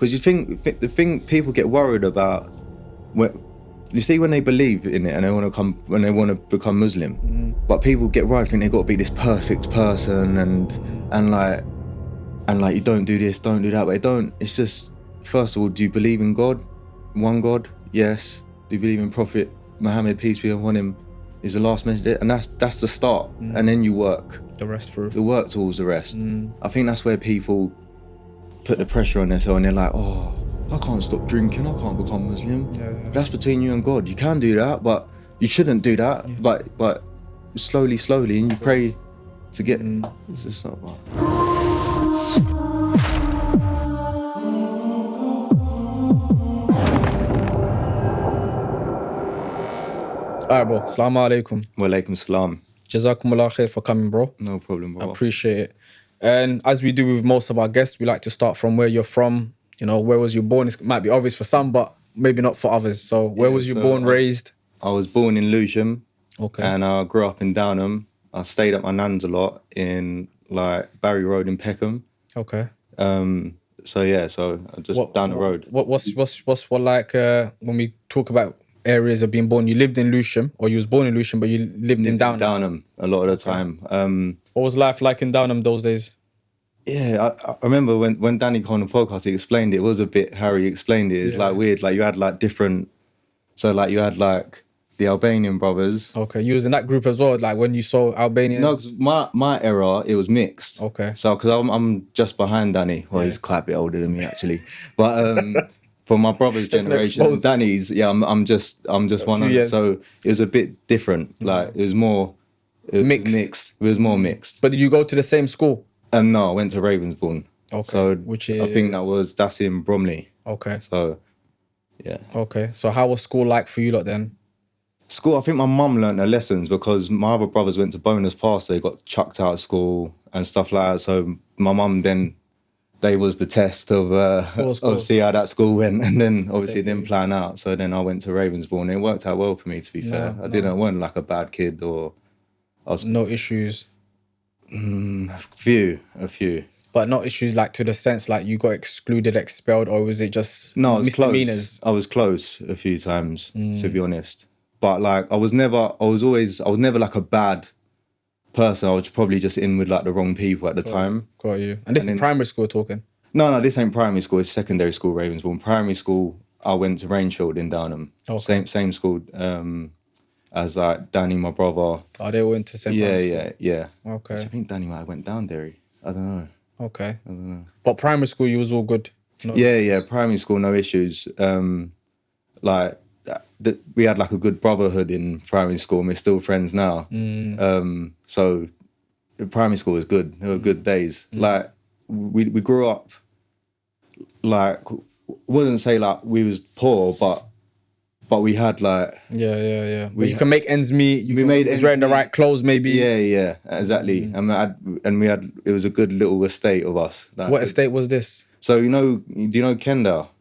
Because the thing people get worried about, you see when they believe in it and they want to become Muslim, but people get worried, think they've got to be this perfect person and like you don't do this, don't do that, but they don't. It's just, first of all, do you believe in God? One God? Yes. Do you believe in Prophet Muhammad, peace be upon him, is the last message? And that's the start. And then you work. The rest through. You work towards the rest. I think that's where people put the pressure on themselves and they're like, oh, I can't stop drinking, I can't become Muslim. Yeah. That's between you and God. You can do that, but you shouldn't do that. Yeah. But slowly, and you pray to get... It's just not right. Alright, bro. Assalamu alaikum. Wa alaikum salam. Jazakumullah khair for coming, bro. No problem, bro. I appreciate it. And as we do with most of our guests, we like to start from where you're from. You know, where was you born? It might be obvious for some, but maybe not for others. So where was you born, raised? I was born in Lewisham. Okay. And I grew up in Downham. I stayed at my nan's a lot in like Barry Road in Peckham. Okay. So I just down the road. What's like when we talk about areas of being born? You lived in Lewisham, or you was born in Lewisham, but you lived in Downham. Downham a lot of the time. What was life like in Downham those days? Yeah, I remember when Danny came on the podcast, he explained it. It was a bit how he explained it. It's like weird. Like you had like different. So like you had like the Albanian brothers. Okay, you was in that group as well. Like when you saw Albanians. No, my era it was mixed. Okay. So because I'm just behind Danny. Well, he's quite a bit older than me actually, but for my brother's generation, Danny's I'm just one of them. So it was a bit different. Like it was more mixed. It was more mixed. But did you go to the same school? No, I went to Ravensbourne. Okay. So which is... I think that's in Bromley. Okay. So, yeah. Okay. So how was school like for you lot then? School, I think my mum learnt her lessons because my other brothers went to bonus pass. They got chucked out of school and stuff like that. So my mum then, they was the test of see how that school went. And then obviously it didn't plan out. So then I went to Ravensbourne. It worked out well for me, to be fair. I wasn't like a bad kid or... No issues? A few. But not issues like to the sense like you got excluded, expelled, or was it just misdemeanors? I was close a few times, to be honest. But like I was never like a bad person. I was probably just in with like the wrong people at the time. Got you. And this is primary school talking? No, this ain't primary school. It's secondary school, Ravensbourne. Primary school, I went to Rangefield in Downham. Okay. Same school as like Danny, my brother. Oh, they went to same primary school? Yeah. Okay. I think Danny might have went down there. I don't know. Okay. I don't know. But primary school, you was all good? Primary school, no issues. We had like a good brotherhood in primary school, and we're still friends now. So primary school was good. They were good days. Like we grew up, like, wouldn't say like we was poor, but we had like... Yeah. But you can make ends meet. You was wearing the right clothes maybe. Yeah, exactly. And we had, it was a good little estate of us. What estate was this? So do you know Kendall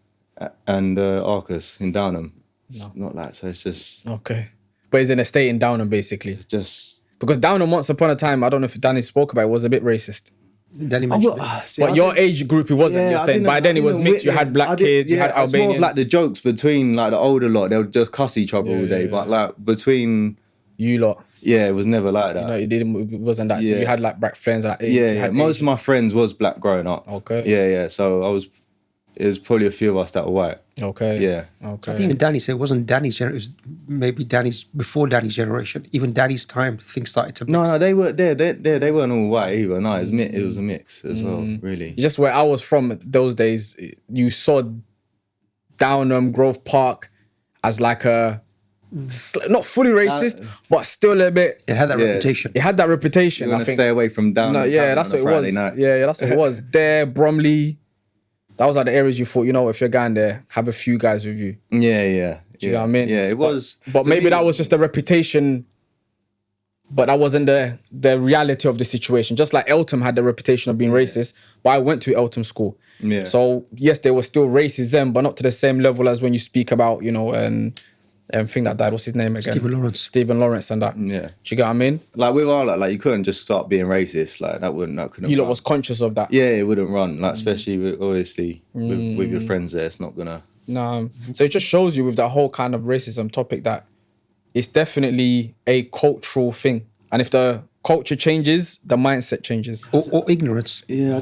and Arcus in Downham? It's not like, so it's just... Okay. But it's an estate in Downham basically? Just... Because Downham once upon a time, I don't know if Danny spoke about it, was a bit racist. Danny mentioned but your age group, it wasn't, you're saying. By then it was mixed, you had black kids, you had Albanians. It's more of like the jokes between like the older lot, they would just cuss each other all day. But like between... You lot. Yeah, it was never like that. It wasn't that. So you had like black friends like age. Yeah. Most of my friends was black growing up. Okay. Yeah. So it was probably a few of us that were white. Okay. Yeah. Okay. I think even Danny said it wasn't Danny's generation. It was maybe before Danny's generation. Even Danny's time, things started to mix. No, they were there. They weren't all white either. No, it was a mix as well. Really. Just where I was from those days, you saw Downham, Grove Park as like a not fully racist, but still a bit. It had that reputation. It had that reputation. You want to stay away from Downham. No, yeah, that's what it was. Night. Yeah, that's what it was. There, Bromley. That was like the areas you thought, if you're going there, have a few guys with you. Yeah. Do you know what I mean? Yeah, it was. But maybe that was just the reputation, but that wasn't the reality of the situation. Just like Eltham had the reputation of being racist, but I went to Eltham school. Yeah. So yes, there was still racism, but not to the same level as when you speak about, thing that died. What's his name again? Stephen Lawrence. And that. Yeah. Do you get what I mean? Like with our like you couldn't just start being racist. Like that couldn't. You lot run. was conscious of that. Yeah, it wouldn't run. Like especially with your friends there, it's not gonna. No. So it just shows you with that whole kind of racism topic that it's definitely a cultural thing. And if the culture changes, the mindset changes. Or ignorance. Yeah,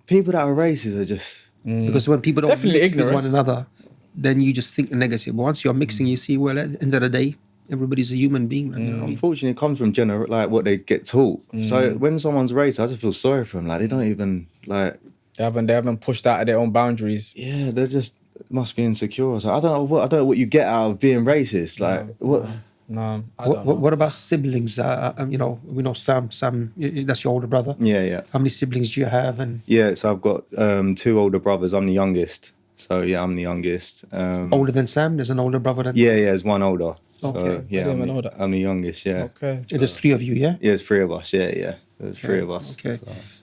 people that are racist are just... Because when people don't Definitely mix with ignorance. one another, then you just think the negative. But once you're mixing, you see, well, at the end of the day, everybody's a human being. Man, you know what I mean? Unfortunately, it comes from like what they get taught. So when someone's racist, I just feel sorry for them. Like they don't even like... They haven't pushed out of their own boundaries. Yeah, they're just must be insecure. So I don't know what you get out of being racist. Like what... No, I don't know. What about siblings? You know, we know Sam, that's your older brother. Yeah. How many siblings do you have? And Yeah, so I've got 2 older brothers. I'm the youngest. So yeah, I'm the youngest. older than Sam? There's an older brother than... Yeah, there's one older. So, Okay. yeah, I didn't even know that. I'm the youngest, yeah. Okay. There's 3 of you, yeah? Yeah, there's 3 of us, yeah. There's 3 of us. Okay.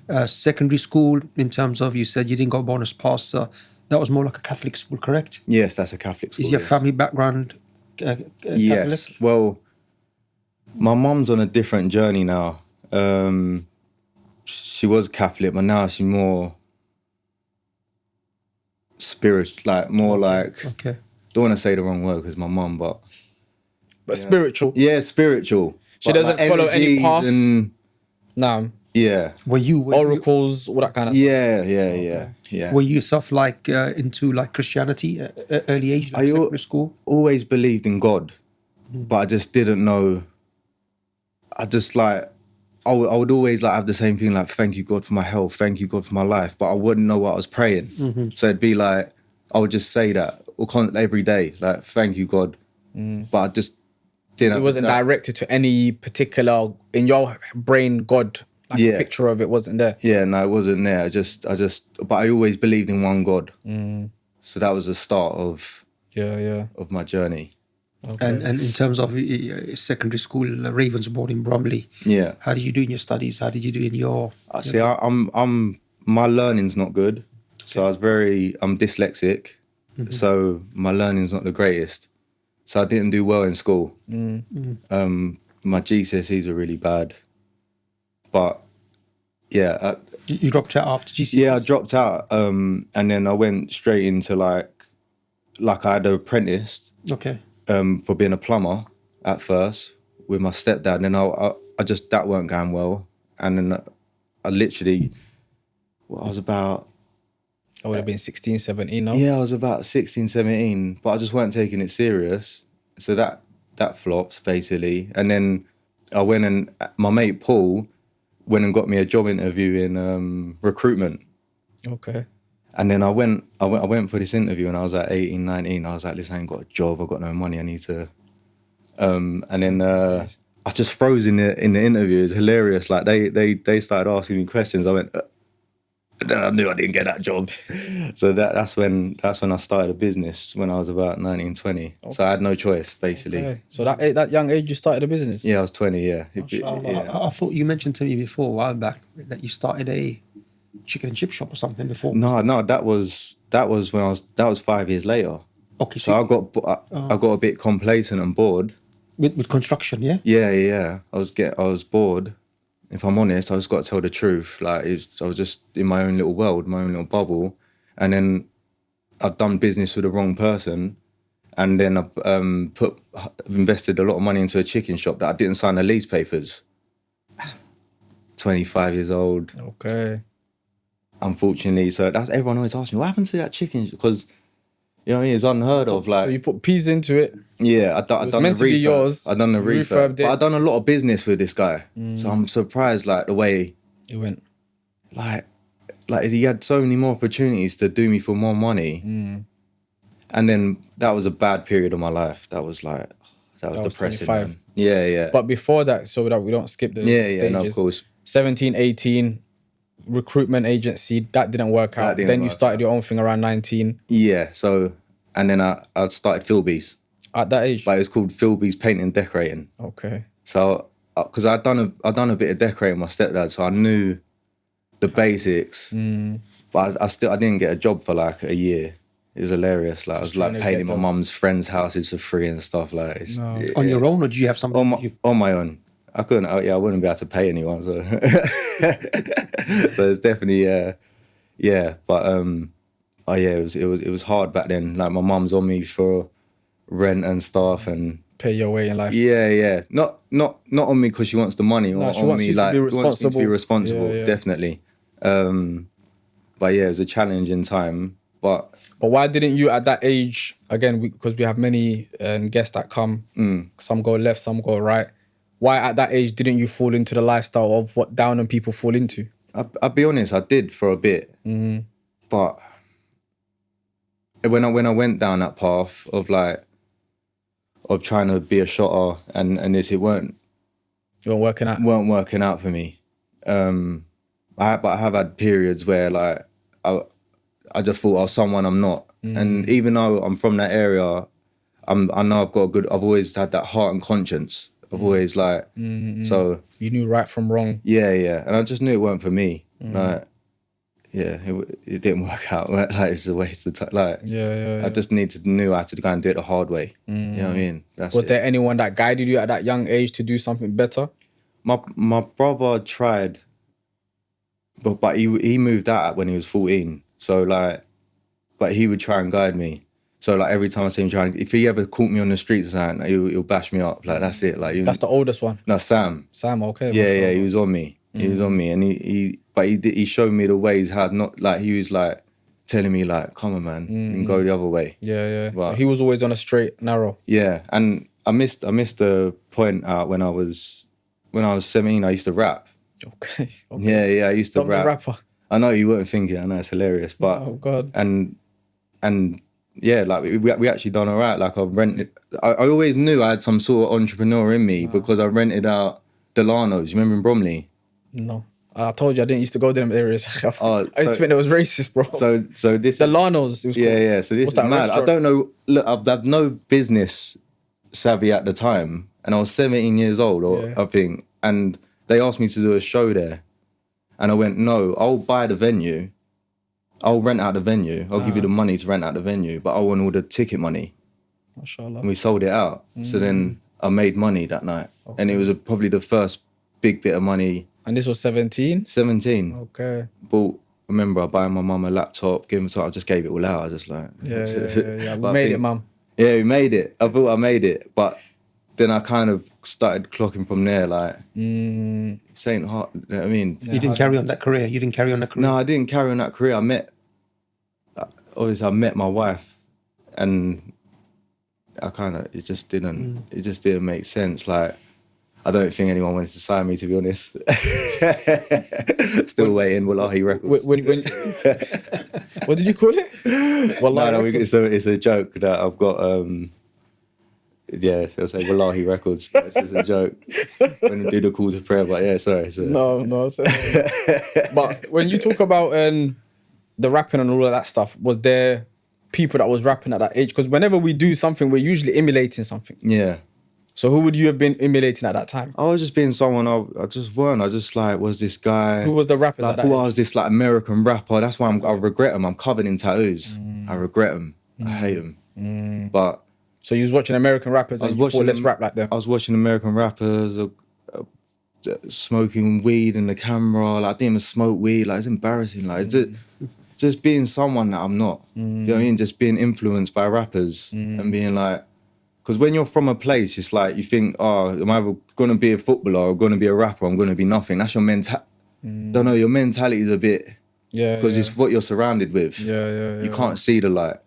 So. Secondary school, in terms of, you said you didn't go bonus pass. That was more like a Catholic school, correct? Yes, that's a Catholic school. Is your yes. family background Catholic? Yes. Well, my mum's on a different journey now. She was Catholic, but now she's more spiritual, like more like... Okay. Don't want to say the wrong word because my mum, but spiritual. yeah, spiritual. She But, doesn't like, follow any energies path. And, Nah. yeah, Were you Oracles, all that kind of stuff. yeah. Were you yourself like into like Christianity at early age, like secondary school? Always believed in God, but I just didn't know. I just like I would always like have the same thing, like thank you God for my health, thank you God for my life, but I wouldn't know what I was praying. So it'd be like I would just say that every day, like thank you God, but I just didn't. It wasn't directed to any particular in your brain God. Like a picture of it wasn't there. Yeah, no, it wasn't there. But I always believed in one God. So that was the start of of my journey. Okay. And in terms of secondary school, Ravensbourne in Bromley, how did you do in your studies? How did you do in your... See, I'm my learning's not good. So I'm dyslexic. So my learning's not the greatest. So I didn't do well in school. My GCSEs were really bad. But yeah. You dropped out after GCSEs? Yeah, I dropped out. And then I went straight into like I had an apprentice. Okay. For being a plumber at first with my stepdad. And then I just, that weren't going well. And then I literally, I was about... I would have been 16, 17, no? Yeah, I was about 16, 17, but I just weren't taking it serious. So that flopped, basically. And then I went and, my mate Paul went and got me a job interview in recruitment. Okay. And then I went for this interview and I was at 18, 19. I was like, listen, I ain't got a job, I've got no money, I need to... and then I just froze in the interview. It's hilarious. Like they started asking me questions. I went, and then I knew I didn't get that job. So that's when I started a business when I was about 19, 20. Okay. So I had no choice, basically. Okay. So that young age you started a business? Yeah, I was 20, yeah. I thought you mentioned to me before, a while back, that you started a chicken and chip shop or something before. No, that was when that was 5 years later. Okay. So I got a bit complacent and bored. With construction, yeah? Yeah. I was bored. If I'm honest, I just got to tell the truth. Like, I was just in my own little world, my own little bubble. And then I've done business with the wrong person. And then I've invested a lot of money into a chicken shop that I didn't sign the lease papers. 25 years old. Okay. Unfortunately. So that's everyone always asks me, what happened to that chicken? Because, you know what I mean? It's unheard of. Like, so you put peas into it? Yeah, I've done the refurb. Yours. I've done the refurb. But I've done a lot of business with this guy. So I'm surprised, like, the way... It went. Like he had so many more opportunities to do me for more money. And then that was a bad period of my life. That was depressing. 25. Man. Yeah. But before that, so that we don't skip the stages. Yeah, no, of course. 17, 18, recruitment agency, that didn't work out. Then you started your own thing around 19. Yeah, so, and then I started Philby's. At that age? But it was called Philby's Painting and Decorating. Okay. So, because I'd done a bit of decorating with my stepdad, so I knew the basics. But I didn't get a job for like a year. It was hilarious. Like I was like painting my mum's friends' houses for free and stuff. Like on your own, or do you have something on my own? I couldn't. I wouldn't be able to pay anyone. So, so it's definitely But oh yeah, it was hard back then. Like my mum's on me for rent and stuff and pay your way in life. Yeah. Not on me because she wants the money, or she on wants me you like to be wants me to be responsible. Yeah. Definitely. But yeah, it was a challenging time. But why didn't you at that age, again, because we have many guests that come, some go left, some go right. Why at that age didn't you fall into the lifestyle of what Downham people fall into? I'll be honest, I did for a bit. But when I went down that path of trying to be a shotter and this, it weren't working out for me. But I have had periods where like I just thought I was someone I'm not. And even though I'm from that area, I know I've always had that heart and conscience. I've always like, so. You knew right from wrong. Yeah. And I just knew it weren't for me. Like, yeah, it didn't work out. Like, it's a waste of time. Like, I just knew I had to go and do it the hard way. You know what I mean? Was there anyone that guided you at that young age to do something better? My brother tried, but he moved out when he was 14. So like, but he would try and guide me. So like every time I see him if he ever caught me on the streets or something, he'll bash me up. Like that's it. Like that's the oldest one. No, Sam. Sam, okay. Yeah, he was on me. He was on me, and he showed me the ways how not like he was like telling me like, come on, man, you can go the other way. Yeah. But, so he was always on a straight, narrow. Yeah, and I missed the point out when I was 17. I used to rap. Okay. Yeah, I used to rap. Rapper. I know you weren't thinking. I know it's hilarious, but oh god. And yeah, like we actually done all right. Like I rented. I always knew I had some sort of entrepreneur in me because I rented out Delano's. You remember in Bromley? No, I told you I didn't used to go to them areas. I used to think it was racist, bro. So this Delano's. It was yeah. So this is mad. Restaurant? I don't know. Look, I've had no business savvy at the time, and I was 17 years old, I think. And they asked me to do a show there, and I went, no, I'll buy the venue. I'll rent out the venue. I'll give you the money to rent out the venue, but I want all the ticket money. Mashallah. And we sold it out. So then I made money that night. Okay. And it was probably the first big bit of money. And this was 17? 17. Okay. Remember, I buying my mum a laptop, giving her, I just gave it all out. I just like... Yeah. We made it, mum. Yeah, we made it. I thought I made it. But then I kind of started clocking from there, like... It's ain't hard, you know what I mean? You didn't carry on that career? No, I didn't carry on that career. I met my wife, and it just didn't make sense. Like, I don't think anyone wanted to sign me, to be honest. Still waiting, Wallahi Records. What did you call it? Wallahi Records. It's a joke that I've got... Yeah, I'll say Wallahi Records. It's just a joke when you do the call to prayer. But yeah, sorry. No. But when you talk about the rapping and all of that stuff, was there people that was rapping at that age? Because whenever we do something, we're usually emulating something. Yeah. So who would you have been emulating at that time? I was just being someone I just weren't. I just like was this guy. Who was the rappers like, at that age? I was this like American rapper. That's why I regret them. I'm covered in tattoos. I regret them. I hate them. But... So you was watching American rappers and you thought, let's rap like them? I was watching American rappers, smoking weed in the camera. Like, I didn't even smoke weed. Like, it's embarrassing. Like, just being someone that I'm not. Do you know what I mean? Just being influenced by rappers and being like... Because when you're from a place, it's like you think, oh, I'm either going to be a footballer or going to be a rapper. I'm going to be nothing. That's your mentality. Don't know, your mentality is a bit... Yeah. Because it's what you're surrounded with. Yeah. You can't see the light.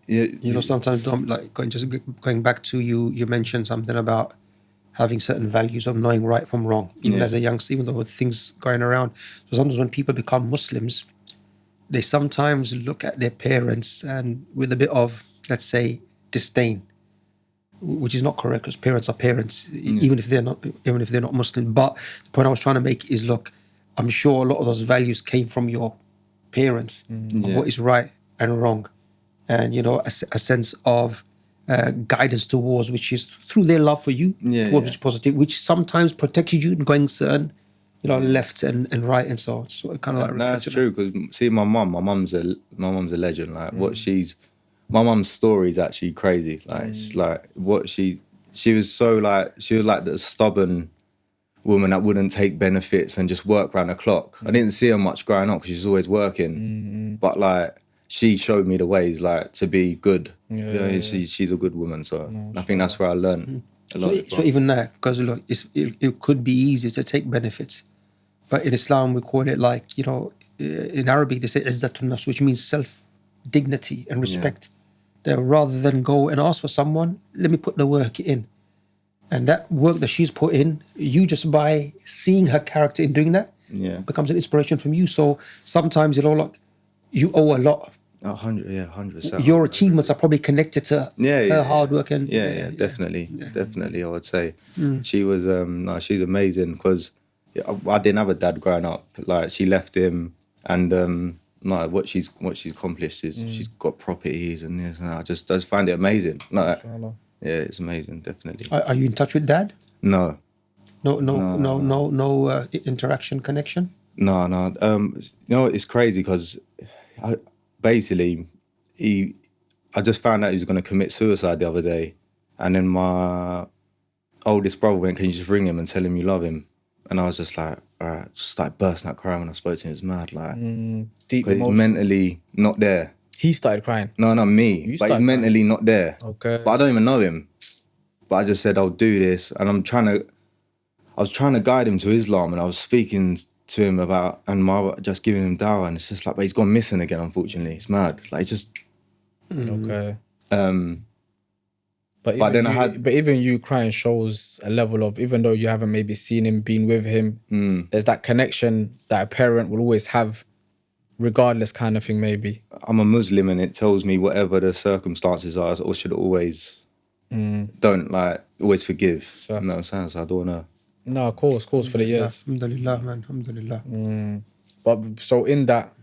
You know, sometimes like going back to you mentioned something about having certain values of knowing right from wrong, even as a youngster, even though with things going around. So sometimes when people become Muslims, they sometimes look at their parents and with a bit of, let's say, disdain, which is not correct because parents are parents, even if they're not Muslim. But the point I was trying to make is, look, I'm sure a lot of those values came from your parents of what is right and wrong. And, you know, a sense of guidance towards, which is through their love for you, which is positive, which sometimes protected you in going certain left and right and so on. So it kind of like That's reflected. true, because see, my mum's a legend. Like my mum's story is actually crazy. Like it's like what she was so like, she was like the stubborn woman that wouldn't take benefits and just work round the clock. I didn't see her much growing up because she was always working, but like she showed me the ways like to be good. She's a good woman, so I think that's where I learned a lot. So even that, because look, it could be easy to take benefits, but in Islam we call it like, in Arabic they say izzatun nafs, which means self dignity and respect. That rather than go and ask for someone, let me put the work in. And that work that she's put in, you just by seeing her character in doing that, becomes an inspiration from you. So sometimes, like, you owe a lot. 100%. Your achievements are probably connected to her hard work. And definitely, I would say. She was, she's amazing, because I didn't have a dad growing up. Like, she left him, and what she's accomplished is she's got properties and this, and I just find it amazing. Like, yeah, it's amazing, definitely. Are you in touch with dad? No. No interaction, connection? No. It's crazy, because basically I just found out he was going to commit suicide the other day, and then my oldest brother went, "Can you just ring him and tell him you love him?" And I was just like, all right, just started bursting out crying when I spoke to him. It was mad, like, deep because he's emotions. mentally not there. He started crying. No, not me. But he's mentally not there. Okay. But I don't even know him. But I just said, I'll do this. And I was trying to guide him to Islam, and I was speaking to him about, and just giving him dawah, and it's just like, but he's gone missing again, unfortunately. It's mad. Like, it's just... Okay. But then but even you crying shows a level of, even though you haven't maybe seen him, been with him, there's that connection that a parent will always have, regardless kind of thing, maybe. I'm a Muslim, and it tells me whatever the circumstances are, I should always always forgive. So, you know what I'm saying? So I don't want to... No, of course, for the years. Alhamdulillah, man. Alhamdulillah. But so in that,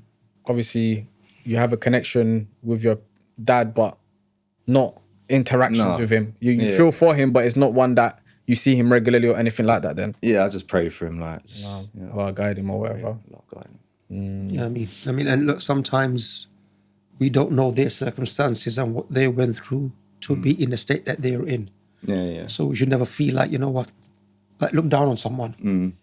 obviously, you have a connection with your dad, but not interactions with him. You feel for him, but it's not one that you see him regularly or anything like that then? Yeah, I just pray for him, like... Or guide him or whatever. I mean, and look, sometimes we don't know their circumstances and what they went through to be in the state that they're in. Yeah. So we should never feel like, like look down on someone.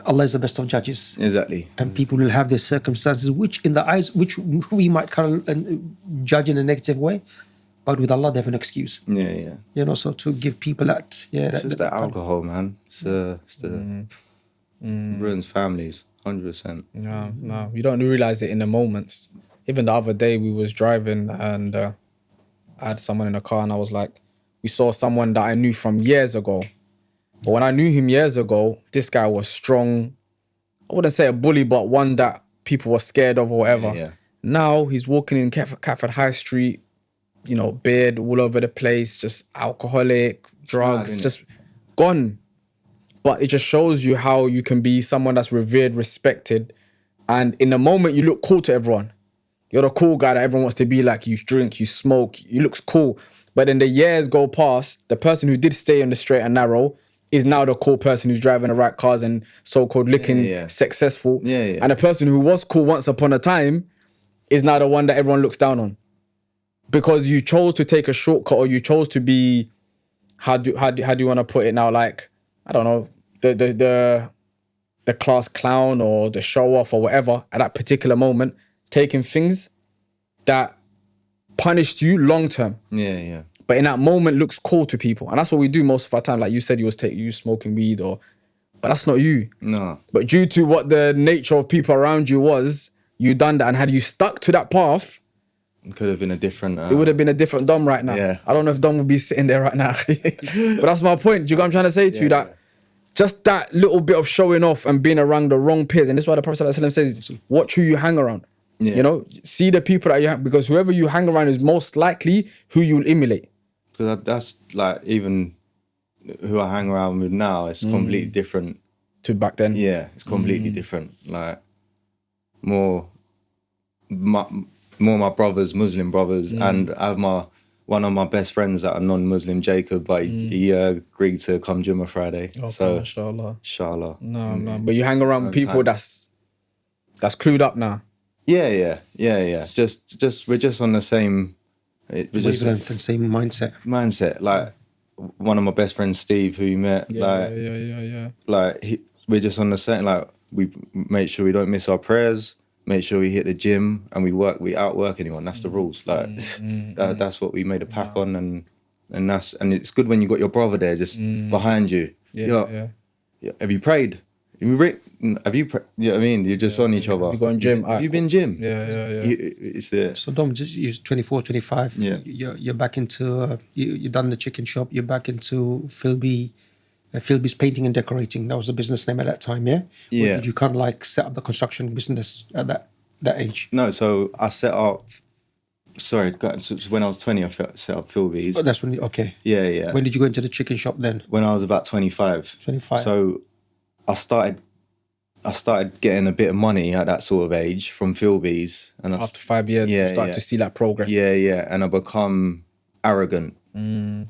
Allah is the best of judges. Exactly. And people will have their circumstances, which in the eyes, which we might kind of judge in a negative way, but with Allah they have an excuse. Yeah. So to give people that, it's just the alcohol, man. It's ruins families, 100%. No, you don't realize it in the moments. Even the other day we was driving, and I had someone in the car, and I was like, we saw someone that I knew from years ago. But when I knew him years ago, this guy was strong. I wouldn't say a bully, but one that people were scared of or whatever. Yeah. Now he's walking in Catford High Street, beard all over the place, just alcoholic, drugs, mad, just gone. But it just shows you how you can be someone that's revered, respected, and in the moment you look cool to everyone. You're the cool guy that everyone wants to be like. You drink, you smoke, you look cool. But then the years go past, the person who did stay on the straight and narrow is now the cool person who's driving the right cars and so-called looking successful. Yeah. And the person who was cool once upon a time is now the one that everyone looks down on. Because you chose to take a shortcut, or you chose to be, how do you want to put it now? Like, I don't know, the class clown or the show off or whatever at that particular moment, taking things that punished you long term. Yeah. But in that moment looks cool to people. And that's what we do most of our time. Like you said, you smoking weed, but that's not you. No. But due to what the nature of people around you was, you done that. And had you stuck to that path, it could have been a different... it would have been a different Dom right now. Yeah. I don't know if Dom would be sitting there right now. But that's my point. Do you know what I'm trying to say to you? That just that little bit of showing off and being around the wrong peers. And this is why the Prophet ﷺ says, watch who you hang around. Yeah. See the people that you hang, because whoever you hang around is most likely who you'll emulate. Because that's like, even who I hang around with now, it's completely different. To back then? Yeah, it's completely different. Like, more my brothers, Muslim brothers, and I have my one of my best friends that are non-Muslim, Jacob, but he agreed to come Jummah Friday. Okay, So inshallah. inshallah. No. But you hang around Own people time. that's clued up now. Yeah. Just we're just on the same. We're just Wavelength and same mindset. mindset. Like one of my best friends, Steve, who you met. Yeah. Like we're just on the same. Like we make sure we don't miss our prayers. Make sure we hit the gym and we outwork anyone. That's the rules. Like that's what we made a pact on, and it's good when you got your brother there just behind you. Yeah. Have you prayed? Have you? You know what I mean? You're just on each other. You gone gym? Have you been gym? Yeah. It's the So Dom, you're 24, 25. Yeah. You're back into you done the chicken shop. You're back into Philby's painting and decorating. That was the business name at that time, yeah. Yeah. Or did you kind of like set up the construction business at that age? No, so I set up. Sorry, so when I was 20, I set up Philby's. Oh, that's when. Okay. Yeah. When did you go into the chicken shop then? When I was about 25. 25. So I started getting a bit of money at that sort of age from Philby's, and After 5 years, you start to see that progress. Yeah, and I become arrogant, and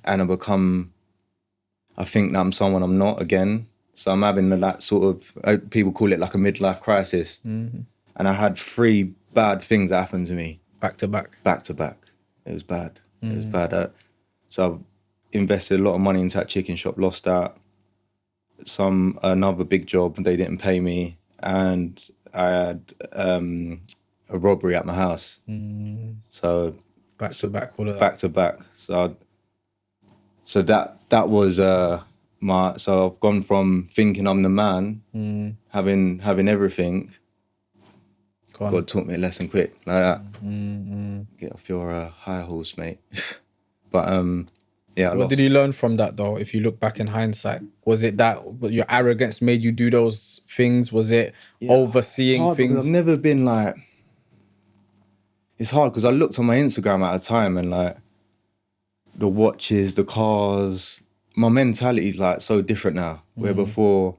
I think that I'm someone I'm not again. So I'm having that sort of, people call it like a midlife crisis. And I had 3 bad things that happened to me. Back to back. It was bad. It was bad. So I invested a lot of money into that chicken shop, lost that. Another big job, they didn't pay me. And I had a robbery at my house. So Back to back, all of that. back to back. So that was so I've gone from thinking I'm the man, having everything. Go on. God taught me a lesson quick like that. Get off your high horse, mate. But yeah. What did you learn from that though? If you look back in hindsight, was it that your arrogance made you do those things? Was it overseeing things? I've never been like. It's hard because I looked on my Instagram at a time and like the watches, the cars. My mentality's like so different now. Where before,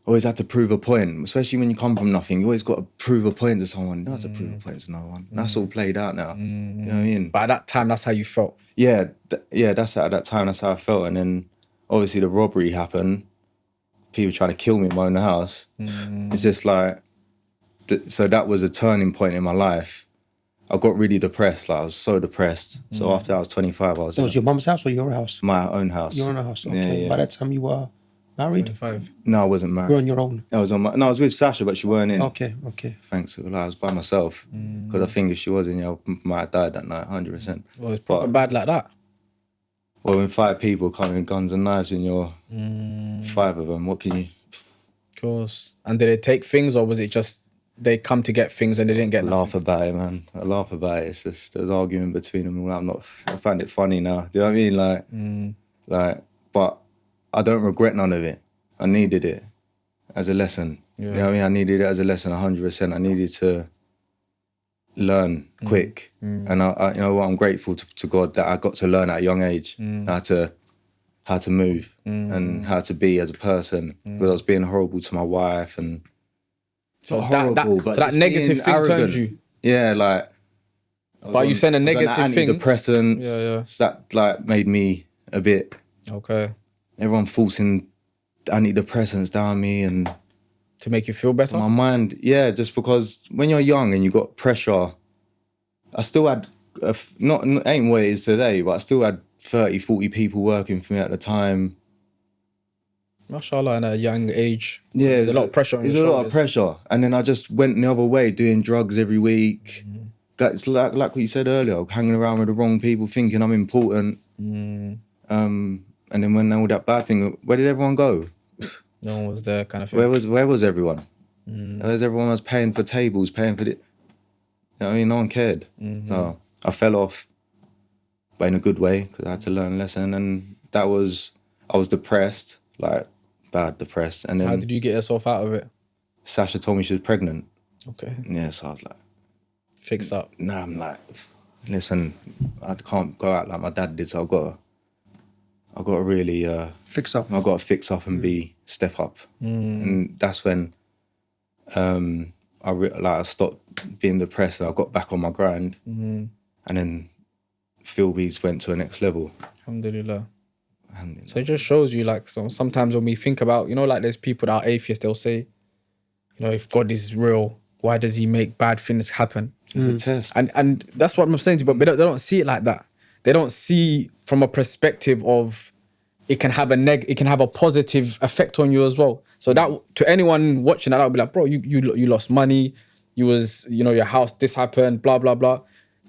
I always had to prove a point. Especially when you come from nothing, you always got to prove a point to someone. You don't have to prove a point to no one. That's all played out now. You know what I mean? But at that time, that's how you felt. Yeah, that's at that time. That's how I felt. And then obviously the robbery happened. People trying to kill me in my own house. It's just like, so that was a turning point in my life. I got really depressed. Like I was so depressed. So after I was 25, I was. That was your mum's house or your house? My own house. Your own house. Okay. Yeah. By that time you were married. 25. No, I wasn't You were married. on your own. I was with Sasha, but she weren't in. Okay. Thanks to Allah, I was by myself. Because I think if she was in, I might have died that night, 100%. Well, it's proper bad like that. Well, when 5 people come with guns and knives in your 5 of them, what can you... Of course. And did they take things or was it just they come to get things and they didn't get nothing? Laugh about it, man. I laugh about it. It's just, there's arguing between them. I find it funny now. Do you know what I mean? Like, but I don't regret none of it. I needed it as a lesson. You know what I mean? I needed it as a lesson, 100%. I needed to learn quick. And I you know what? I'm grateful to God that I got to learn at a young age how to move and how to be as a person. Because I was being horrible to my wife and So not horrible, but so that just negative being thing arrogant. turned you. Yeah, like. But you saying a negative thing? Antidepressants. Yeah. That like made me a bit. Okay. Everyone forcing antidepressants down me and To make you feel better? my mind. Yeah, just because when you're young and you got pressure, I still had not ain't what it is today, but I still had 30, 40 people working for me at the time. Mashallah, at a young age. Yeah, There's a lot of pressure on your There's a lot shoulders. of pressure, and then I just went the other way, doing drugs every week. It's like what you said earlier, hanging around with the wrong people, thinking I'm important. And then when all that bad thing, where did everyone go? No one was there, kind of thing. Where was everyone? Where's everyone was paying for tables, paying for the. You know what I mean? No one cared. So I fell off, but in a good way because I had to learn a lesson, and I was depressed, like bad depressed. And then How did you get yourself out of it? Sasha told me she was pregnant. Okay. Yeah, so I was like, Fix up. nah, I'm like, listen, I can't go out like my dad did, so I've got to really Fix up. I've got to fix up and step up. And that's when I stopped being depressed and I got back on my grind. And then feel we's went to a next level. Alhamdulillah. Alhamdulillah. So it just shows you, like, so sometimes when we think about, like, there's people that are atheists, they'll say, if God is real, why does he make bad things happen? It's a test. And that's what I'm saying to you, but they don't see it like that. They don't see from a perspective of it can have a positive effect on you as well. So that, to anyone watching that, I'll be like, bro, you lost money, your house, this happened, blah, blah, blah.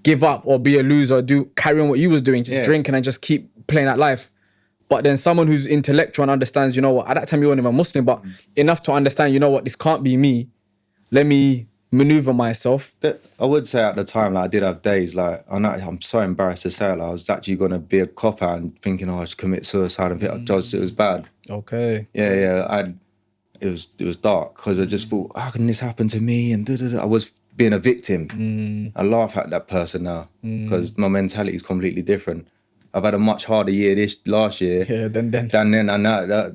Give up or be a loser, carry on what you was doing, just drinking and just keep playing that life. But then someone who's intellectual and understands, at that time you weren't even Muslim, but enough to understand, this can't be me. Let me maneuver myself. I would say at the time, like, I did have days, like, I'm so embarrassed to say it, like, I was actually going to be a cop out and thinking, I should commit suicide and I judged it was bad. Okay. Yeah. It was dark because I just thought, how can this happen to me? And I was being a victim. I laugh at that person now because my mentality is completely different. I've had a much harder year last year than then, and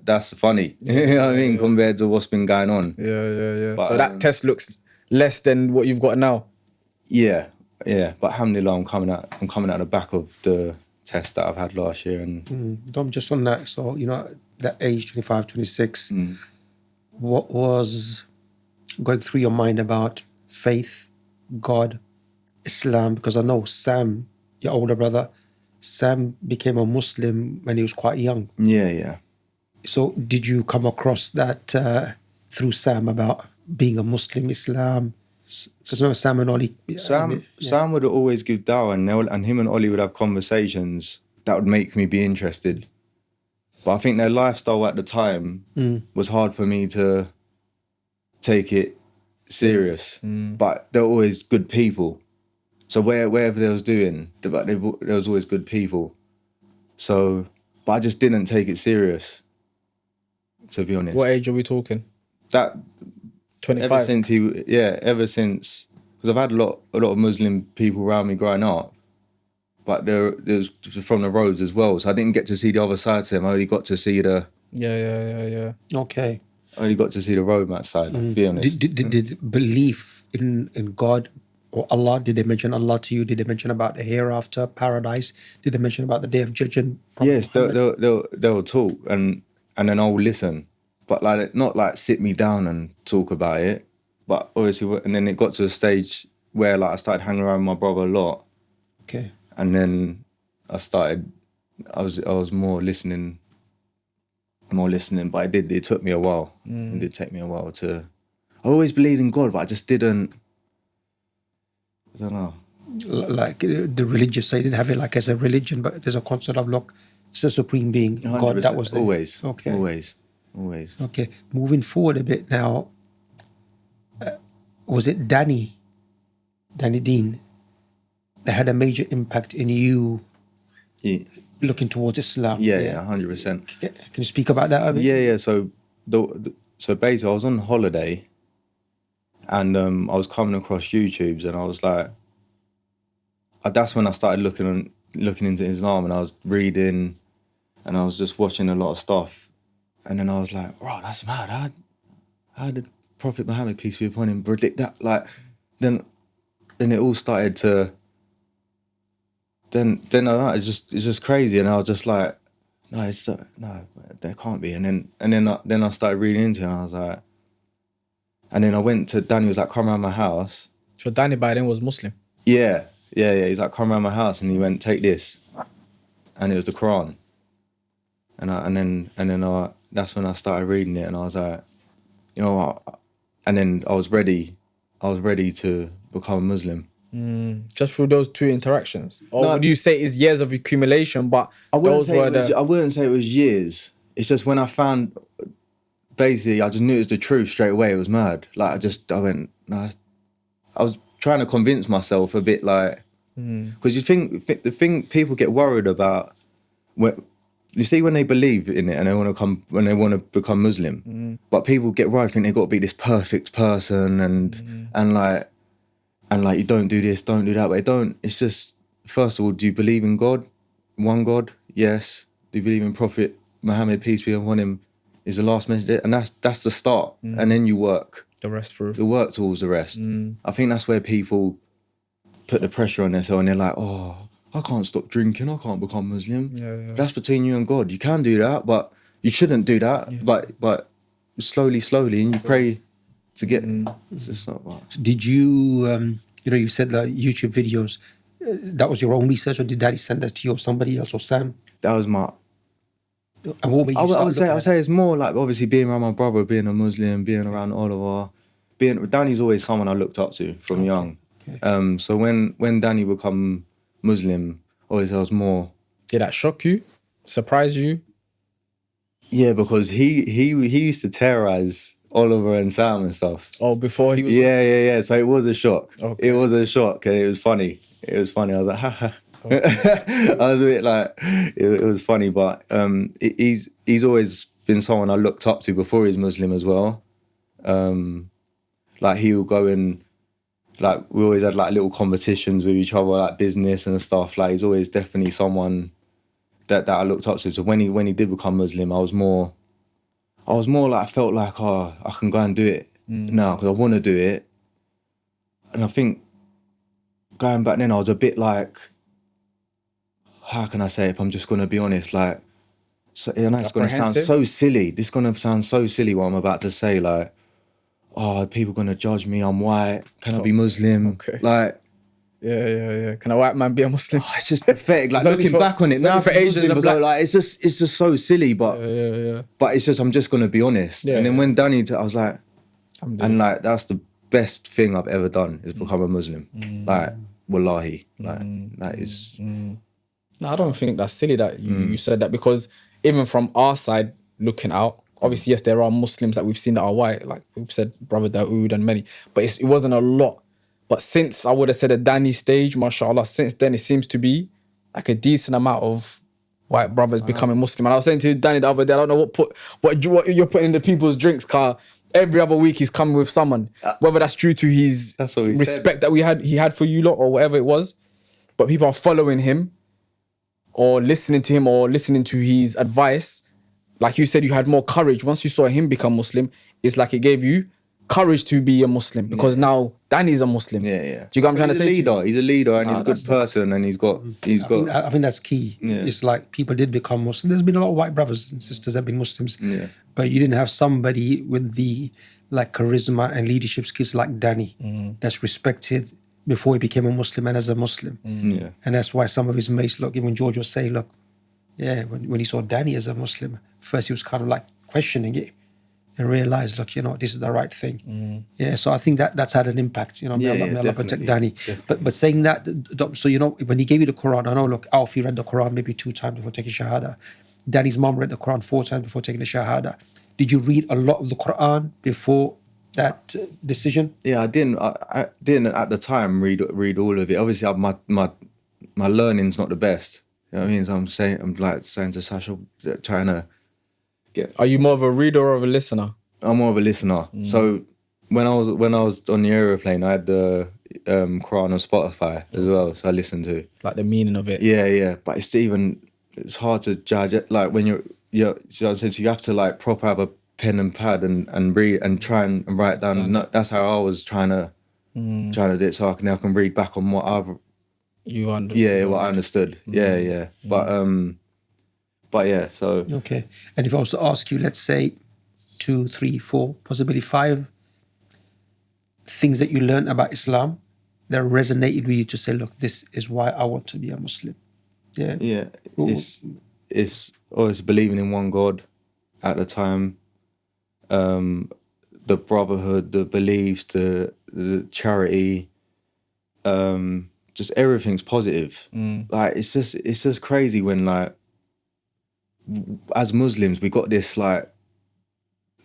that's funny. You know what I mean? Compared to what's been going on. Yeah. But, so that test looks less than what you've got now. Yeah. But alhamdulillah, I'm coming out the back of the test that I've had last year. And Dom, just on that, so that age, 25, 26, what was going through your mind about faith, God, Islam? Because I know Sam, your older brother, Sam became a Muslim when he was quite young. Yeah. So did you come across that through Sam about being a Muslim, Islam? Because no, Sam and Ollie. Sam would always give dawah, and him and Ollie would have conversations that would make me be interested. But I think their lifestyle at the time was hard for me to take it serious. But they're always good people. So wherever they was doing, there was always good people. So, but I just didn't take it serious, to be honest. What age are we talking? That 25. Ever since, because I've had a lot of Muslim people around me growing up, but there's from the roads as well. So I didn't get to see the other side to them. I only got to see the Okay. I only got to see the roadmap side. To be honest. Did belief in God or Allah, did they mention Allah to you? Did they mention about the hereafter, paradise? Did they mention about the day of judgment? Yes, they'll talk and then I'll listen, but like not like sit me down and talk about it. But obviously, and then it got to a stage where like I started hanging around with my brother a lot. Okay. And then I was more listening, but it took me a while. It did take me a while to. I always believed in God, but I just didn't. I don't know. Like the religious side, didn't have it like as a religion, but there's a concept of it's a supreme being, God. That was there. Always. Okay. Always. Okay. Moving forward a bit now. Was it Danny Dean, that had a major impact in you looking towards Islam? Yeah, 100%. Can you speak about that a bit? Yeah. So basically, I was on holiday, and I was coming across YouTubes, and I was like, that's when I started looking into Islam, and I was reading, and I was just watching a lot of stuff, and then I was like, right, that's mad. How did Prophet Muhammad, peace be upon him, predict that? Like, then it all started to. Then it's just crazy, and I was just like, no, there can't be. And then I started reading into it, and I was like, and then I went to Danny. Was like, come around my house. So Danny by then was Muslim. Yeah. He's like, come around my house, and he went, take this, and it was the Quran. And then that's when I started reading it, and I was like, you know what? And then I was ready to become a Muslim. Just through those two interactions, or would you say it's years of accumulation? But I wouldn't say it was years. It's just when I found, basically, I just knew it was the truth straight away. It was mad. Like I went. No, I was trying to convince myself a bit, like, because you think the thing people get worried about, you see when they believe in it and they want to become Muslim, but people get worried, think they've got to be this perfect person and like you don't do this, don't do that, but they don't. It's just, first of all, do you believe in God? One God? Yes. Do you believe in Prophet Muhammad, peace be upon him, is the last message? And that's the start. And then you work the rest through. You work towards the rest. I think that's where people put the pressure on themselves, and they're like, oh, I can't stop drinking, I can't become Muslim. Yeah. That's between you and God. You can do that, but you shouldn't do that. Yeah. But slowly, and you pray to get. It's just not right. Did you, you said like YouTube videos, that was your own research, or did Daddy send that to you or somebody else or Sam? That was my. And what made you I would start say it's more like obviously being around my brother, being a Muslim, being around Oliver, Danny's always someone I looked up to from young. Okay. So when Danny become Muslim, obviously I was more. Did that shock you? Surprise you? Yeah, because he used to terrorize Oliver and Sam and stuff. Oh, before he was... Yeah. So it was a shock. Okay. It was a shock, and it was funny. I was like, ha. I was a bit like, it was funny, but he's always been someone I looked up to before he was Muslim as well. Like he would go and, like we always had like little competitions with each other, like business and stuff. Like he's always definitely someone that I looked up to. So when he did become Muslim, I was more like, I felt like, oh, I can go and do it now because I want to do it. And I think going back then, I was a bit like, how can I say it, if I'm just going to be honest, like, so, and that's going to sound so silly. This is going to sound so silly what I'm about to say, like, oh, people going to judge me, I'm white, can I be Muslim? Okay. Like, Yeah. Can a white man be a Muslim? oh, it's just pathetic. Like It's looking back on it now, for Asians and blacks. like, it's just so silly. But Yeah. but it's just, I'm just gonna be honest. Yeah, and then when Danny, I was like, Alhamdulillah. and like that's the best thing I've ever done is become a Muslim. Like wallahi, like that is. No, I don't think that's silly that you said that, because even from our side looking out, obviously yes, there are Muslims that we've seen that are white, like we've said Brother Dawood and many, but it wasn't a lot. But since I would have said at Danny's stage, mashallah, since then it seems to be like a decent amount of white brothers becoming Muslim. And I was saying to Danny the other day, I don't know what you're putting in the people's drinks, car. Every other week he's coming with someone, whether that's due to his That's what he respect that he had for you lot or whatever it was. But people are following him or listening to him or listening to his advice. Like you said, you had more courage. Once you saw him become Muslim, it's like it gave you courage to be a Muslim, because now Danny's a Muslim. Yeah. Do you get what I'm trying to say? He's a leader and he's a good person, and he's got. I think that's key. Yeah. It's like people did become Muslim. There's been a lot of white brothers and sisters that have been Muslims, but you didn't have somebody with the like charisma and leadership skills like Danny that's respected before he became a Muslim and as a Muslim. And that's why some of his mates, look, even George was saying, look, when he saw Danny as a Muslim, first he was kind of like questioning it and realized, look, this is the right thing. So I think that's had an impact. May Allah protect Danny. But saying that, so when he gave you the Quran, I know, look, Alfie read the Quran maybe 2 times before taking Shahada. Danny's mom read the Quran 4 times before taking the Shahada. Did you read a lot of the Quran before that decision? Yeah, I didn't. I didn't at the time read all of it. Obviously, my learning's not the best. You know what I mean? So I'm saying to Sasha, trying to get. Are you more of a reader or of a listener? I'm more of a listener. So when I was on the aeroplane, I had the Quran on Spotify as well. So I listened to Like the meaning of it. Yeah. But it's hard to judge it. Like when you're so you have to like proper have a pen and pad and read and try and write down. That's how I was trying to do it, so I can read back on what I've. You understood. Yeah, what I understood. Yeah. But yeah, so. Okay. And if I was to ask you, let's say 2, 3, 4, possibly 5 things that you learned about Islam that resonated with you to say, look, this is why I want to be a Muslim. Yeah. Yeah. It's always believing in one God at the time. The brotherhood, the beliefs, the charity, just everything's positive. Like it's just crazy when like as Muslims we got this like,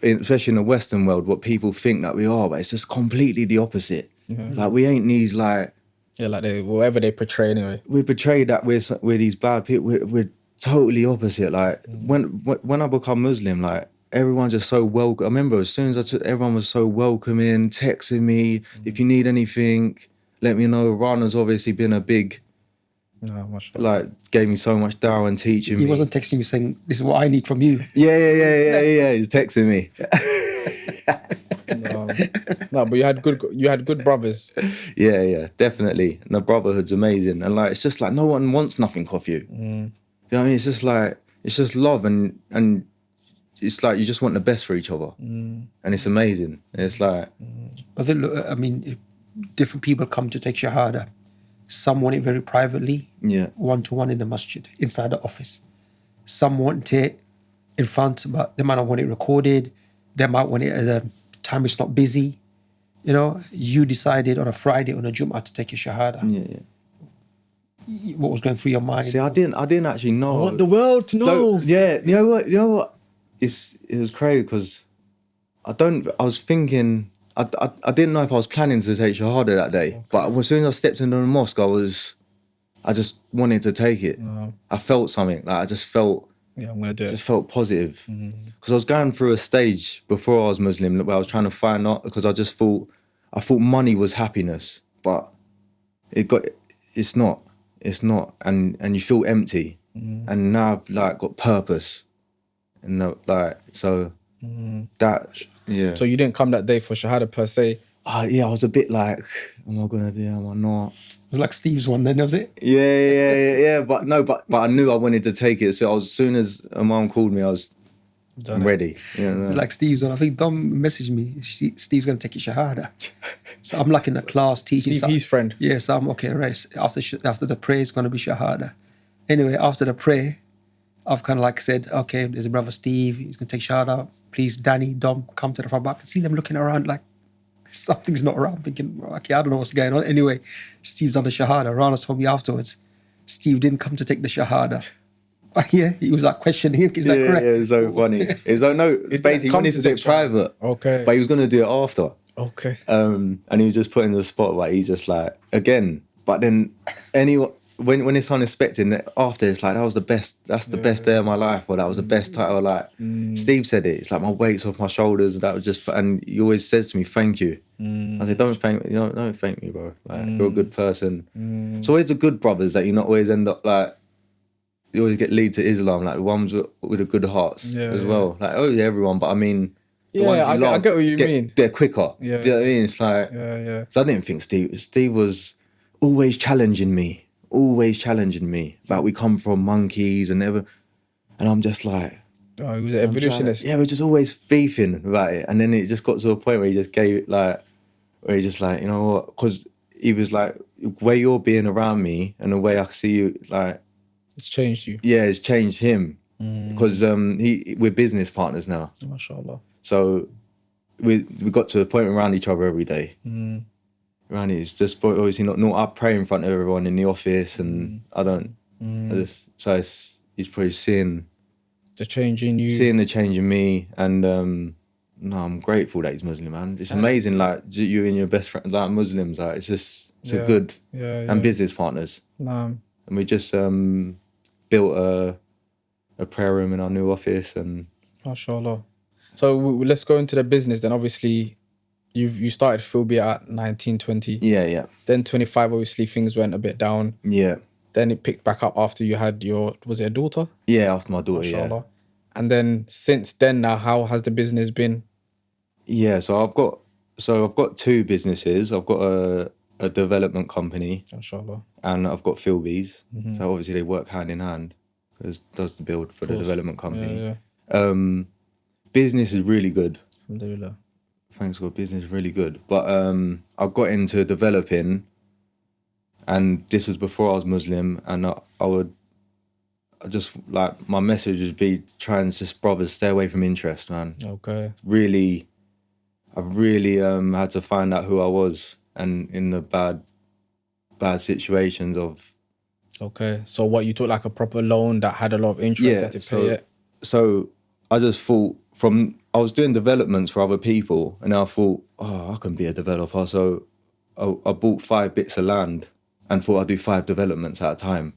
especially in the Western world, what people think that we are, but it's just completely the opposite. Like we ain't these like like whatever they portray anyway. We portray that we're these bad people. We're totally opposite. Like when I become Muslim, like everyone's just so welcome. I remember as soon as everyone was so welcoming, texting me, if you need anything, let me know. Rana's obviously been a big, like, gave me so much dawah and teaching me. He wasn't texting you saying, this is what I need from you. Yeah, he's texting me. No, but you had good brothers. Yeah, definitely. And the brotherhood's amazing. And like, it's just like no one wants nothing off you. You know what I mean? It's just like, it's just love and it's like you just want the best for each other. And it's amazing. And it's like, But then, look, I mean, different people come to take Shahada. Some want it very privately, yeah. one-to-one in the masjid, inside the office. Some want it in front, but they might not want it recorded. They might want it at a time it's not busy. You know, you decided on a Friday, on a Jum'ah to take your Shahada. Yeah. What was going through your mind? See, I didn't actually know. I want the world to know. Yeah, you know what? It was crazy because I was thinking, I didn't know if I was planning to take Shahada that day. But as soon as I stepped into the mosque, I just wanted to take it. I felt something, like I just felt, Yeah, I'm gonna do it. just felt positive. Because I was going through a stage before I was Muslim where I was trying to find out, because I thought money was happiness, but it's not, and you feel empty. And now I've like got purpose. And so So you didn't come that day for Shahada per se. Yeah, I was a bit like, am I gonna do it? Am I not? It was like Steve's one then, was it? Yeah. But I knew I wanted to take it. So as soon as a mum called me, I was ready. You know? Like Steve's one. I think Dom messaged me. Steve's going to take his Shahada. So I'm like in the class teaching. Steve, his friend. Yeah, so I'm okay, right. After the prayer, it's going to be Shahada. Anyway, after the prayer, I've kind of like said, okay, there's a brother Steve. He's going to take Shahada. Please, Danny, Dom, come to the front. But I can see them looking around like something's not around. Thinking, okay, I don't know what's going on. Anyway, Steve's on the Shahada. Rana told me afterwards, Steve didn't come to take the Shahada. Yeah, he was like questioning him. Is that correct? Yeah, it was so funny. It was like, no, basically he wanted to do it private. Okay. But he was going to do it after. Okay. And he was just put in the spot, like, he's just like, again. But then when it's unexpected, after it's like, that's the best day of my life, or that was the best time. Like, Steve said it, it's like my weight's off my shoulders. That was just, and he always says to me, thank you. I said, don't thank me, bro. Like, you're a good person. It's always the good brothers that you not always end up like, you always get lead to Islam, like the ones with the good hearts as well. Like, oh yeah, everyone, but I mean, the ones you love, I get what you mean. They're quicker. Yeah. Do you know what I mean? It's like, So I didn't think Steve was always challenging me. Like, we come from monkeys and I'm just like, oh, he was an evolutionist. Yeah, we're just always beefing about it. And then it just got to a point where he just gave it like, where he just like, you know what? Because he was like, the way you're being around me and the way I see you, like, It's changed you. yeah, it's changed him because we're business partners now. MashaAllah. So we got to a point around each other every day. Around it, it's just obviously not. I pray in front of everyone in the office, and I don't. He's probably seeing The change in you. the change in me, and no, I'm grateful that he's Muslim, man. It's amazing, like you and your best friend, like Muslims, like it's a good and business partners. Nah. And we just built a prayer room in our new office, and MashaAllah. So let's go into the business then. Obviously, you started Philby at 19, 20. yeah. Then 25, obviously, things went a bit down. Yeah. Then it picked back up after you had was it a daughter? Yeah, after my daughter, MashaAllah. And then since then now, how has the business been? Yeah, so I've got two businesses. I've got a development company, MashaAllah. and I've got Philby's. So obviously they work hand in hand. Because does the build for the development company. Yeah. Business is really good. Alhamdulillah. Thanks God, business is really good. But I got into developing, and this was before I was Muslim, and I just like, my message would be trying to just, brothers, stay away from interest, man. Okay. I really had to find out who I was, and in the bad situations of. Okay. So what, you took like a proper loan that had a lot of interest, you had to pay it? So I just thought, I was doing developments for other people, and I thought, oh, I can be a developer. So I bought 5 bits of land and thought I'd do 5 developments at a time.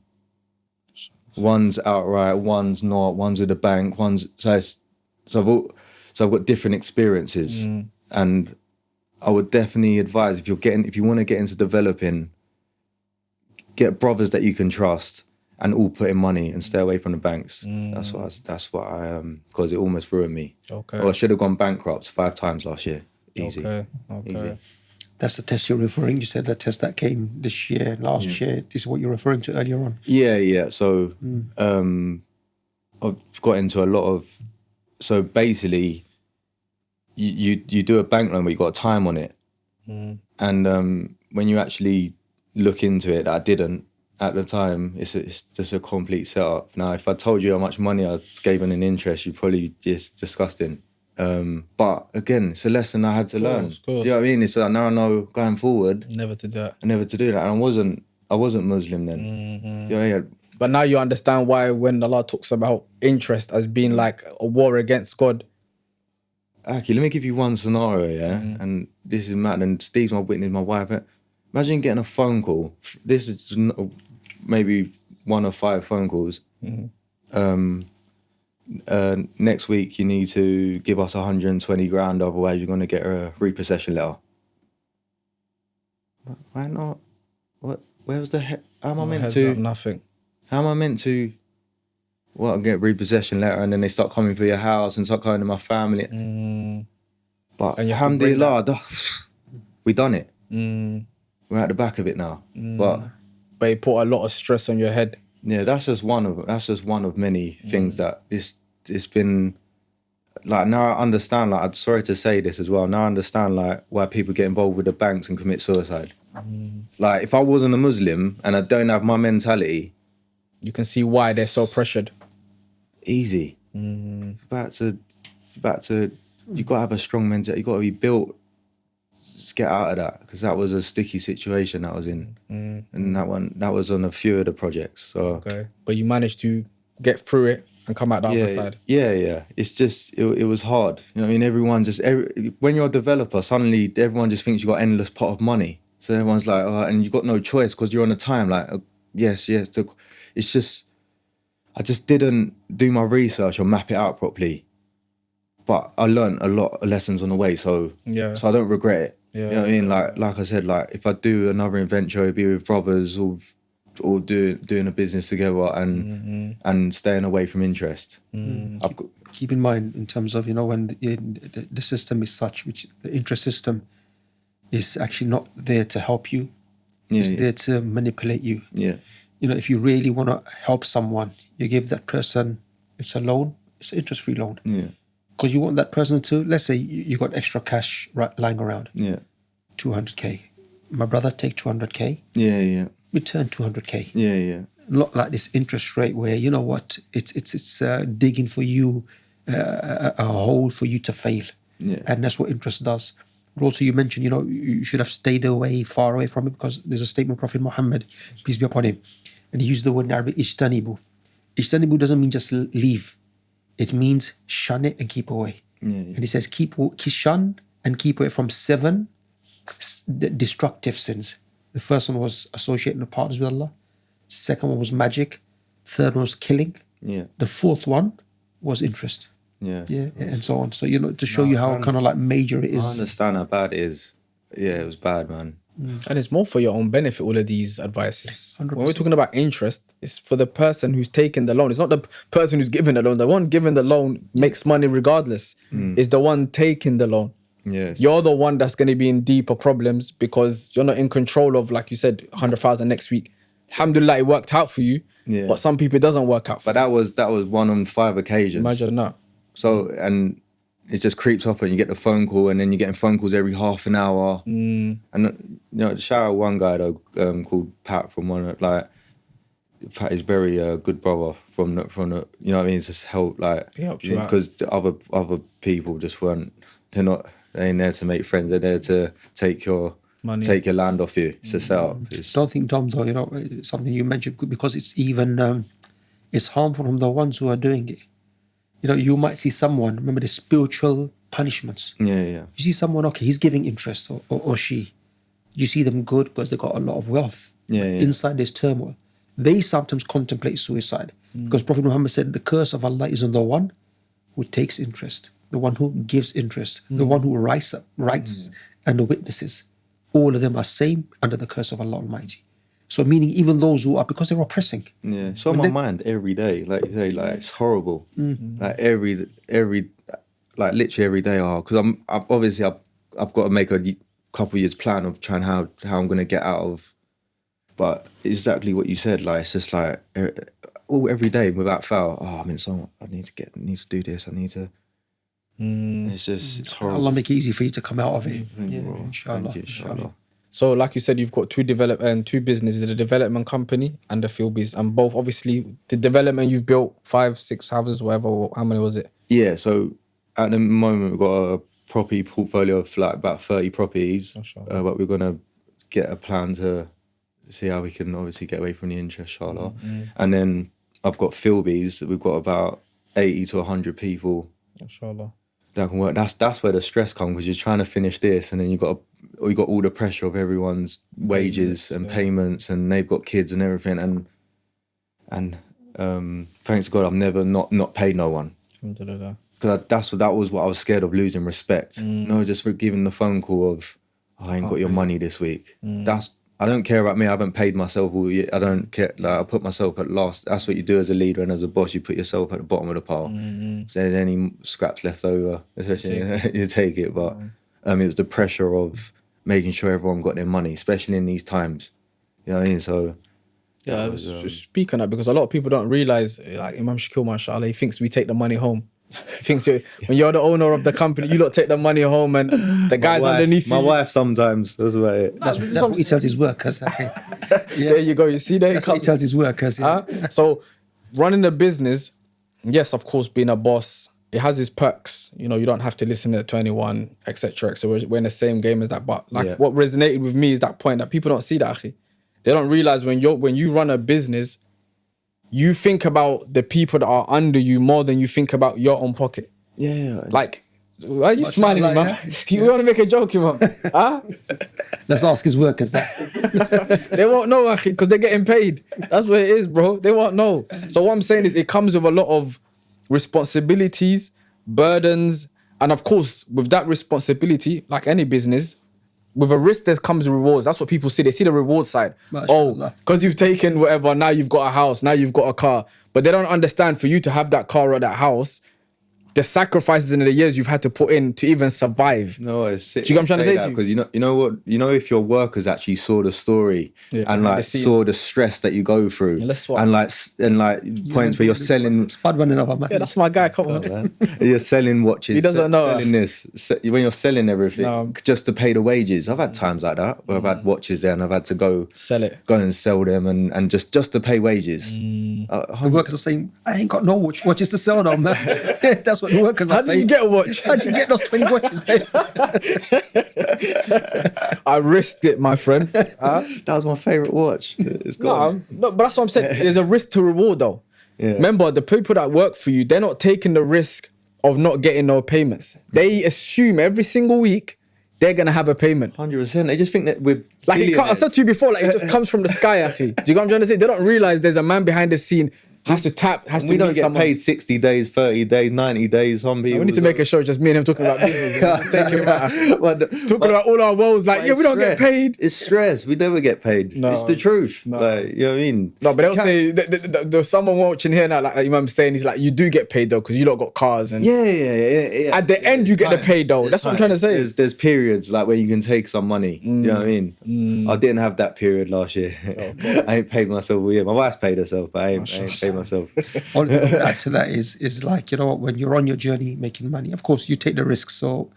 One's outright, one's not, one's with a bank, so I've got different experiences. And I would definitely advise, if you want to get into developing, get brothers that you can trust and all put in money and stay away from the banks. That's what I because it almost ruined me. Okay. Or I should have gone bankrupt 5 times last year. Easy. Okay. Easy. That's the test you're referring. You said the test that came this year, last year. This is what you're referring to earlier on. Yeah. So I've got into a lot of. So basically, you do a bank loan, but you got a time on it, and when you actually look into it, I didn't at the time. It's just a complete setup. Now, if I told you how much money I gave in an interest, you'd probably just disgusting. But again, it's a lesson I had to learn. Course. Do you know what I mean? It's like now I know going forward, Never to do that. never to do that. And I wasn't Muslim then. You know, yeah. But now you understand why when Allah talks about interest as being like a war against God. Okay, let me give you one scenario, yeah? And this is mad, and Steve's my witness, my wife. Imagine getting a phone call. This is maybe 1 or 5 phone calls. Next week you need to give us 120 grand, otherwise you're going to get a repossession letter. Why not? What? Where's the heck? How am I meant to? Nothing. How am I meant to? Well, get a repossession letter, and then they start coming for your house and start coming to my family. But And you have to bring alhamdulillah, we done it. We're at the back of it now. But it put a lot of stress on your head. yeah, that's just one of many things that it's been like. Now I understand. Like, I'm sorry to say this as well. Now I understand like why people get involved with the banks and commit suicide. Like, if I wasn't a Muslim and I don't have my mentality, You can see why they're so pressured. easy. Back to. You got to have a strong mentality. You got to be built. Just get out of that, because that was a sticky situation that I was in, and that was on a few of the projects. So Okay. But you managed to get through it and come out the other side. Yeah. It's just it was hard. You know what I mean? Everyone when you're a developer, suddenly everyone just thinks you got endless pot of money. So everyone's like, oh, and you got no choice because you're on a time. Like, yes. So it's just, I just didn't do my research or map it out properly. But I learned a lot of lessons on the way, so I don't regret it. Yeah. You know what I mean? Like I said, like if I do another venture, it'd be with brothers all doing a business together and staying away from interest. I've got, Keep in mind, in terms of, when the system is such, which the interest system is actually not there to help you. It's there to manipulate you. Yeah. If you really want to help someone, you give that person, it's a loan, it's an interest-free loan. Yeah. Because you want that person to, let's say you got extra cash lying around. Yeah. 200K. My brother, take 200K. Yeah. Return 200K. Yeah. Not like this interest rate where, you know what, it's digging for you a hole for you to fail. Yeah. And that's what interest does. But also you mentioned, you should have stayed far away from it, because there's a statement of Prophet Muhammad, peace be upon him, and he used the word in Arabic, ijtanibu. Ijtanibu doesn't mean just leave. It means shun it and keep away. Yeah. And he says shun and keep away from 7 destructive sins. The first one was associating partners with Allah. Second one was magic. Third one was killing. Yeah. The fourth one was interest. Yeah. And so on. So, to show you how kind of like major it is. I understand how bad it is. Yeah, it was bad, man. And it's more for your own benefit, all of these advices. 100%. When we're talking about interest, it's for the person who's taking the loan. It's not the person who's giving the loan. The one giving the loan makes money regardless. It's the one taking the loan. Yes. You're the one that's going to be in deeper problems because you're not in control of, like you said, 100,000 next week. Alhamdulillah, it worked out for you. Yeah. But some people it doesn't work out for. But that was 1 on 5 occasions. Imagine that. So, and it just creeps up, and you get the phone call, and then you're getting phone calls every half an hour. And shout out one guy though, called Pat from Pat is very good brother from the you know what I mean. It's just help He helps you out. because the other people just weren't. They ain't there to make friends. They're there to take your Money. take your land off you. It's a setup. Don't think, Dom, though, something you mentioned, because it's even, it's harmful from the ones who are doing it. You might see someone, remember the spiritual punishments. Yeah. You see someone, okay, he's giving interest, or she. You see them good because they got a lot of wealth. Yeah. Inside there's turmoil. They sometimes contemplate suicide, because Prophet Muhammad said the curse of Allah is on the one who takes interest, the one who gives interest, the one who writes and the witnesses. All of them are same under the curse of Allah Almighty. So meaning even those who are, because they're oppressing. Yeah, it's on my mind every day. Like you say, like it's horrible. Like every like literally every day. Because I'm obviously I've got to make a couple years plan of trying how I'm going to get out of. But exactly what you said, like it's just like every day without fail. Oh, I'm in so much. I need to do this. I need to. It's just it's horrible. Allah make it easy for you to come out of it. Thank you, bro. Inshallah. Thank you, inshallah. So, like you said, you've got two businesses: the development company and the Philbies, and both obviously the development you've built 5, 6 houses, whatever. How many was it? Yeah. So at the moment we've got a property portfolio of like about 30 properties, but we're gonna get a plan to see how we can obviously get away from the interest, inshallah. And then I've got Philbies. We've got about 80 to 100 people. Inshallah. That can work. That's where the stress comes, because you're trying to finish this, and then you got all the pressure of everyone's wages and payments, and they've got kids and everything. And thanks to God, I've never not paid no one. Because that was what I was scared of, losing respect. No, just for giving the phone call of, I ain't got your money this week. I don't care about me. I haven't paid myself all year. I don't care. Like, I put myself at last. That's what you do as a leader and as a boss. You put yourself at the bottom of the pile. If there's any scraps left over, especially you take it. But it was the pressure of making sure everyone got their money, especially in these times. You know what I mean? So yeah, I was just speak on that, because a lot of people don't realize, like Imam Shakil, mashallah, he thinks we take the money home. He thinks when you're the owner of the company, you don't take the money home, and the guys underneath you. My wife sometimes. That's about it. That's what he tells his workers. There you go. You see, that's what he tells his workers. Yeah. So running a business, yes, of course, being a boss, it has its perks. You know, you don't have to listen to anyone, etc. So we're in the same game as that. But what resonated with me is that point that people don't see that, akhi. They don't realize when you run a business, you think about the people that are under you more than you think about your own pocket. Yeah. Like, why are you smiling, man? You want to make a joke, man? Huh? Let's ask his workers that. They won't know, because they're getting paid. That's what it is, bro. They won't know. So what I'm saying is, it comes with a lot of responsibilities, burdens, and of course, with that responsibility, like any business, with a risk there comes rewards. That's what people see. They see the reward side. Oh, because you've taken whatever, now you've got a house, now you've got a car. But they don't understand, for you to have that car or that house, the sacrifices in the years you've had to put in to even survive. No, it's sick. Do you know what I'm trying to say to you? Because you know what? You know, if your workers actually saw the story and like saw the stress that you go through, and like points where you're selling. Spud one another, man. Yeah, that's my guy. Come on, man. You're selling watches. He doesn't know. Selling this when you're selling everything just to pay the wages. I've had times like that where I've had watches there and I've had to go and sell them and just to pay wages. The workers are saying, I ain't got no watches to sell them, man. That's what the workers are saying. How did you get a watch? How did you get those 20 watches, babe? I risked it, my friend. That was my favourite watch. It's gone. No, but that's what I'm saying. There's a risk to reward, though. Yeah. Remember, the people that work for you, they're not taking the risk of not getting no payments. They assume every single week they're going to have a payment. 100%. They just think that we're like, I said to you before, like, it just comes from the sky, actually. Do you know what I'm trying to say? They don't realize there's a man behind the scene we don't get paid 60 days, 30 days, 90 days. Some people. We need to make a show just me and him talking about business. Just take him out. Talking about all our woes, like, we don't get paid. It's stress. We never get paid. No, it's the truth. No. Like, you know what I mean? No, but they'll say, there's someone watching here now, like Imam saying, he's like, you do get paid though, because you lot got cars. And yeah. At the end, you get the pay though. That's what I'm trying to say. There's periods like where you can take some money. You know what I mean? I didn't have that period last year. I ain't paid myself all year. My wife's paid herself, but I ain't paid myself. Only thing to add to that is like, you know, when you're on your journey making money, of course you take the risk. So,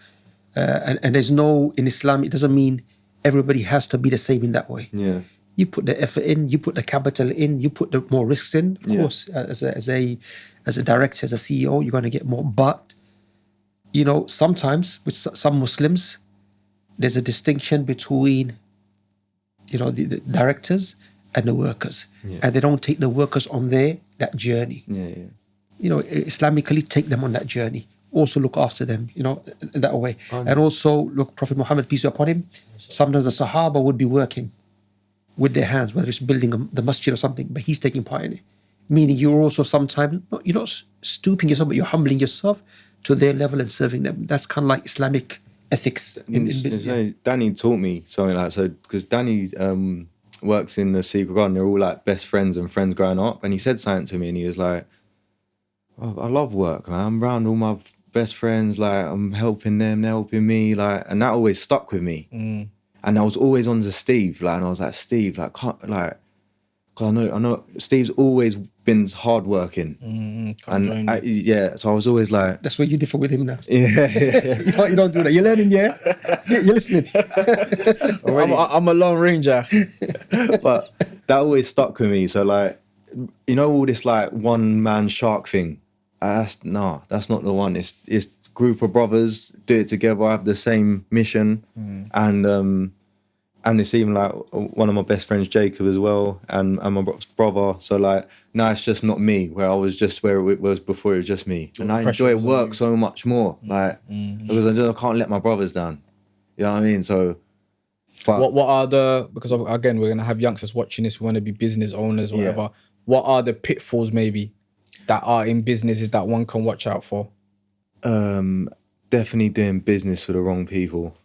and there's no, in Islam, it doesn't mean everybody has to be the same in that way. Yeah. You put the effort in, you put the capital in, you put the more risks in. Of course, as a director, as a CEO, you're going to get more. But, you know, sometimes with some Muslims, there's a distinction between, you know, the directors and the workers. And they don't take the workers on that journey. You know, Islamically, take them on that journey. Also look after them, you know, that way. And also, look, Prophet Muhammad, peace be upon him, sometimes the Sahaba would be working with their hands, whether it's building the masjid or something, but he's taking part in it. Meaning you're also sometimes, you're not stooping yourself, but you're humbling yourself to their level and serving them. That's kind of like Islamic ethics in business. Danny taught me something like that. So, because Danny works in the Secret Garden, they're all like best friends and friends growing up. And he said something to me and he was like, oh, I love work, man. I'm around all my best friends, like I'm helping them, they're helping me, like, and that always stuck with me. And I was always on to Steve, like, and I was like, Steve, like, cause I know Steve's always been hardworking. So I was always like, That's where you differ with him now. yeah. You don't do that. You're learning, yeah? You're listening. I'm a lone ranger. But that always stuck with me. So like, you know, all this like one man shark thing. That's not the one. It's group of brothers, do it together, have the same mission, and it's even like one of my best friends, Jacob, as well, and my brother. So like now it's just not me, where I was just where it was before. It was just me, and I enjoy work so much more, like because I can't let my brothers down. You know what I mean? So. But What are the, because again, we're going to have youngsters watching this who want to be business owners or whatever. What are the pitfalls maybe that are in businesses that one can watch out for? Definitely doing business for the wrong people.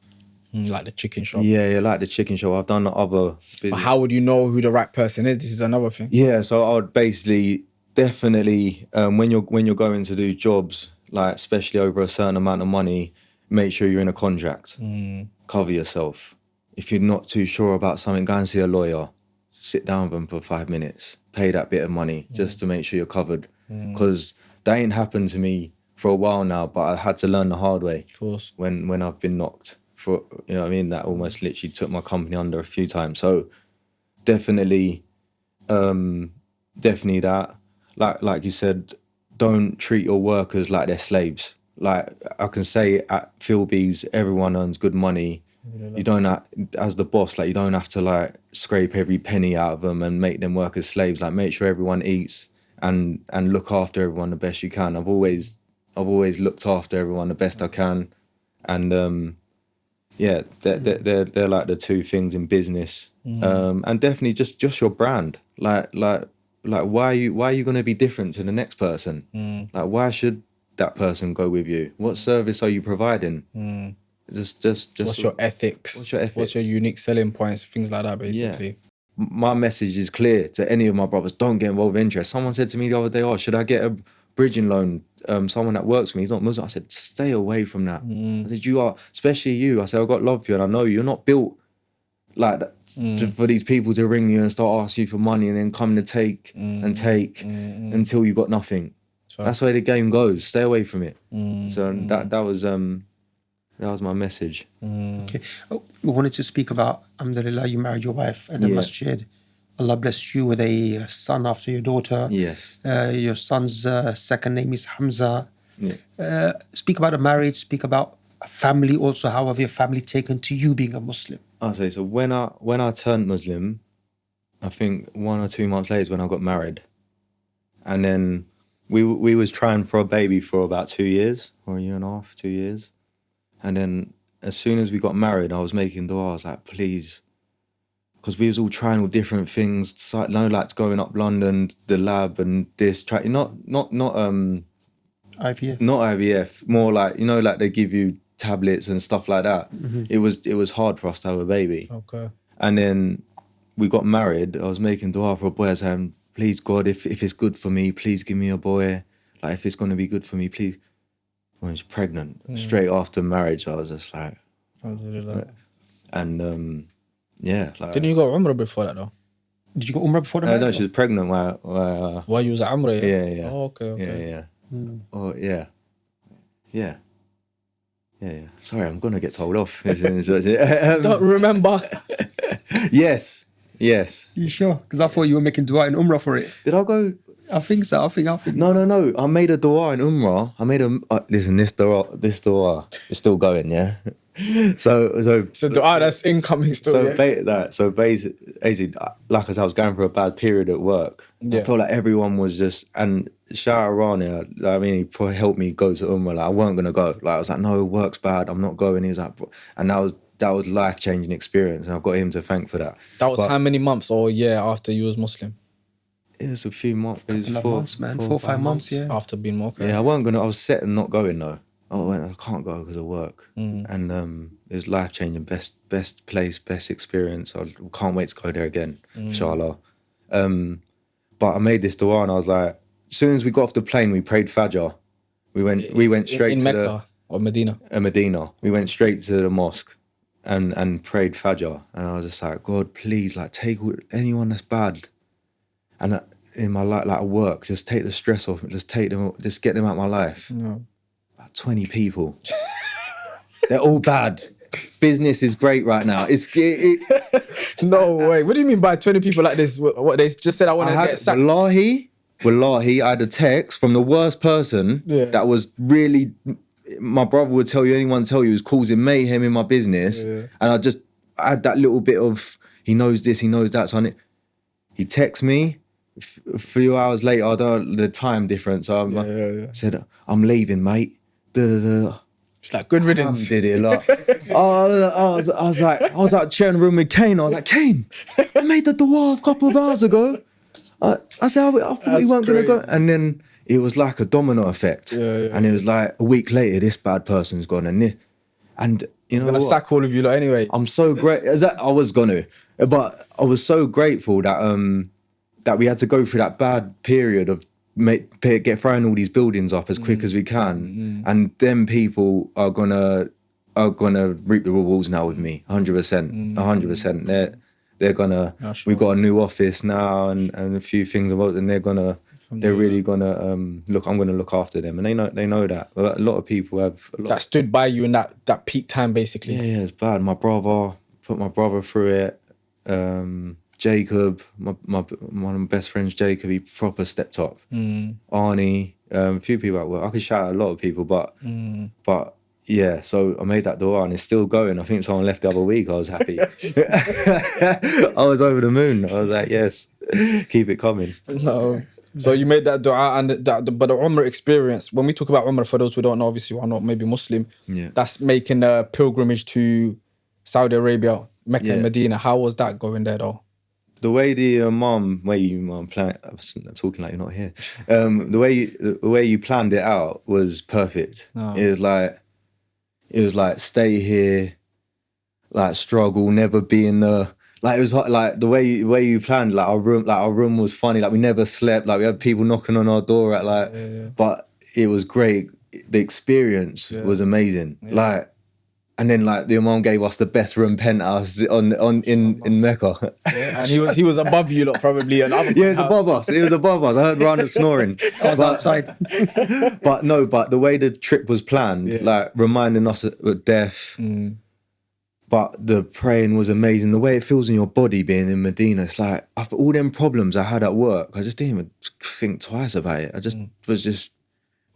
Like the chicken shop. Yeah, like the chicken shop. I've done other business. But how would you know who the right person is? This is another thing. Yeah, so I would basically definitely when you're going to do jobs, like especially over a certain amount of money, make sure you're in a contract. Cover yourself. If you're not too sure about something, go and see a lawyer. Sit down with them for 5 minutes. Pay that bit of money just to make sure you're covered. Because that ain't happened to me for a while now, but I had to learn the hard way. Of course. When I've been knocked for, you know what I mean? That almost literally took my company under a few times. So definitely that. Like you said, don't treat your workers like they're slaves. Like I can say at Philby's, everyone earns good money. You don't have, as the boss, like you don't have to like scrape every penny out of them and make them work as slaves. Like make sure everyone eats and look after everyone the best you can. I've always looked after everyone the best I can, and they're like the two things in business. And definitely just your brand. Like why are you going to be different to the next person? Like why should that person go with you? What service are you providing? Just What's your ethics? What's your unique selling points? Things like that, basically. Yeah. My message is clear to any of my brothers: don't get involved with interest. Someone said to me the other day, "Oh, should I get a bridging loan?" Someone that works for me, he's not Muslim. I said, "Stay away from that." I said, "You are, especially you." I said, "I've got love for you, and I know you're not built like that for these people to ring you and start asking you for money and then come to take until you got nothing." So that's the way the game goes. Stay away from it. So that was my message. Okay. We wanted to speak about, alhamdulillah, you married your wife at the masjid. Allah blessed you with a son after your daughter. Yes. Your son's second name is Hamza. Yeah. Speak about a marriage, speak about a family also. How have your family taken to you being a Muslim? I'll say, so when I turned Muslim, I think 1 or 2 months later is when I got married. And then we was trying for a baby for about 2 years, or a year and a half, 2 years. And then as soon as we got married, I was making dua. I was like, please, because we was all trying all different things. Like going up London, the lab, and this. Not IVF. Not IVF. More like like they give you tablets and stuff like that. It was hard for us to have a baby. Okay. And then we got married. I was making dua for a boy. I was saying, please God, if it's good for me, please give me a boy. Like if it's going to be good for me, please. When I was pregnant, straight after marriage, I was just like, and like. Didn't you go Umrah before that though? Did you go Umrah before the marriage? No, she was pregnant while you was at Umrah. Yeah. Oh, okay. Yeah. Oh yeah. Sorry, I'm gonna get told off. Don't remember. Yes. You sure? Because I thought you were making dua in Umrah for it. Did I go? I think so. I think. No. I made a dua in Umrah. I made listen. This dua is still going. Yeah. So dua that's incoming still. So basically, like I was going through a bad period at work. I felt like everyone was just, and Shahada, I mean, he probably helped me go to Umrah. Like I weren't gonna go. Like I was like, no, work's bad. I'm not going. He was like, and that was life-changing experience, and I've got him to thank for that. That was how many months or year after you was Muslim? It was a few months. It was 4 months, man. 4 or 5 months, yeah. After being Muslim. Yeah, I was set and not going though. I can't go because of work. And it was life-changing, best place, best experience. I can't wait to go there again, inshallah. But I made this dua and I was like, as soon as we got off the plane, we prayed Fajr. We went straight in to Mecca or Medina. Medina. We went straight to the mosque and prayed Fajr. And I was just like, God, please, like, take anyone that's bad. And in my life, like at work, just take the stress off. Just take them. Just get them out of my life. No. About 20 people. They're all bad. Business is great right now. No way. What do you mean by 20 people like this? What they just said? I want to get sacked. Wallahi, I had a text from the worst person that was really. My brother would tell you, anyone tell you, was causing mayhem in my business, and I had that little bit of he knows this, he knows that. So he texts me. A few hours later, I don't know the time difference. I said, I'm leaving, mate. It's like good riddance. Did it a lot. I was like sharing a room with Kane. I was like, Kane, I made the dua a couple of hours ago. I said, I thought you weren't going to go. And then it was like a domino effect. And it was like a week later, this bad person's gone. And you He's know going to sack all of you lot anyway. I'm so great. I was going to. But I was so grateful that that we had to go through that bad period of get throwing all these buildings up as quick as we can, and them people are gonna reap the rewards now with me, 100%. They're gonna. We've got a new office now and a few things about, and they're really gonna look. I'm gonna look after them, and they know that. But a lot of people have that stood by you in that peak time, basically. Yeah, it's bad. My brother put my brother through it. Jacob, one of my best friends, Jacob, he proper stepped up. Arnie, a few people at work. I could shout out a lot of people, but yeah. So I made that dua and it's still going. I think someone left the other week. I was happy. I was over the moon. I was like, yes, keep it coming. No. So you made that dua, but the Umrah experience. When we talk about Umrah, for those who don't know, obviously who are not maybe Muslim, that's making a pilgrimage to Saudi Arabia, Mecca and Medina. How was that going there though? The way the I'm talking like you're not here. The way you planned it out was perfect. Oh. It was like stay here, like struggle, never be in the like. It was like the way you planned. Like our room was funny. Like we never slept. Like we had people knocking on our door at like. But it was great. The experience was amazing. Like. And then like the Imam gave us the best room penthouse in Mecca. Yeah, and he was above you lot probably. It was above us. It was above us. I heard Rana snoring. I was outside. But the way the trip was planned, like reminding us of death. But the praying was amazing. The way it feels in your body being in Medina, it's like after all them problems I had at work, I just didn't even think twice about it. I just was just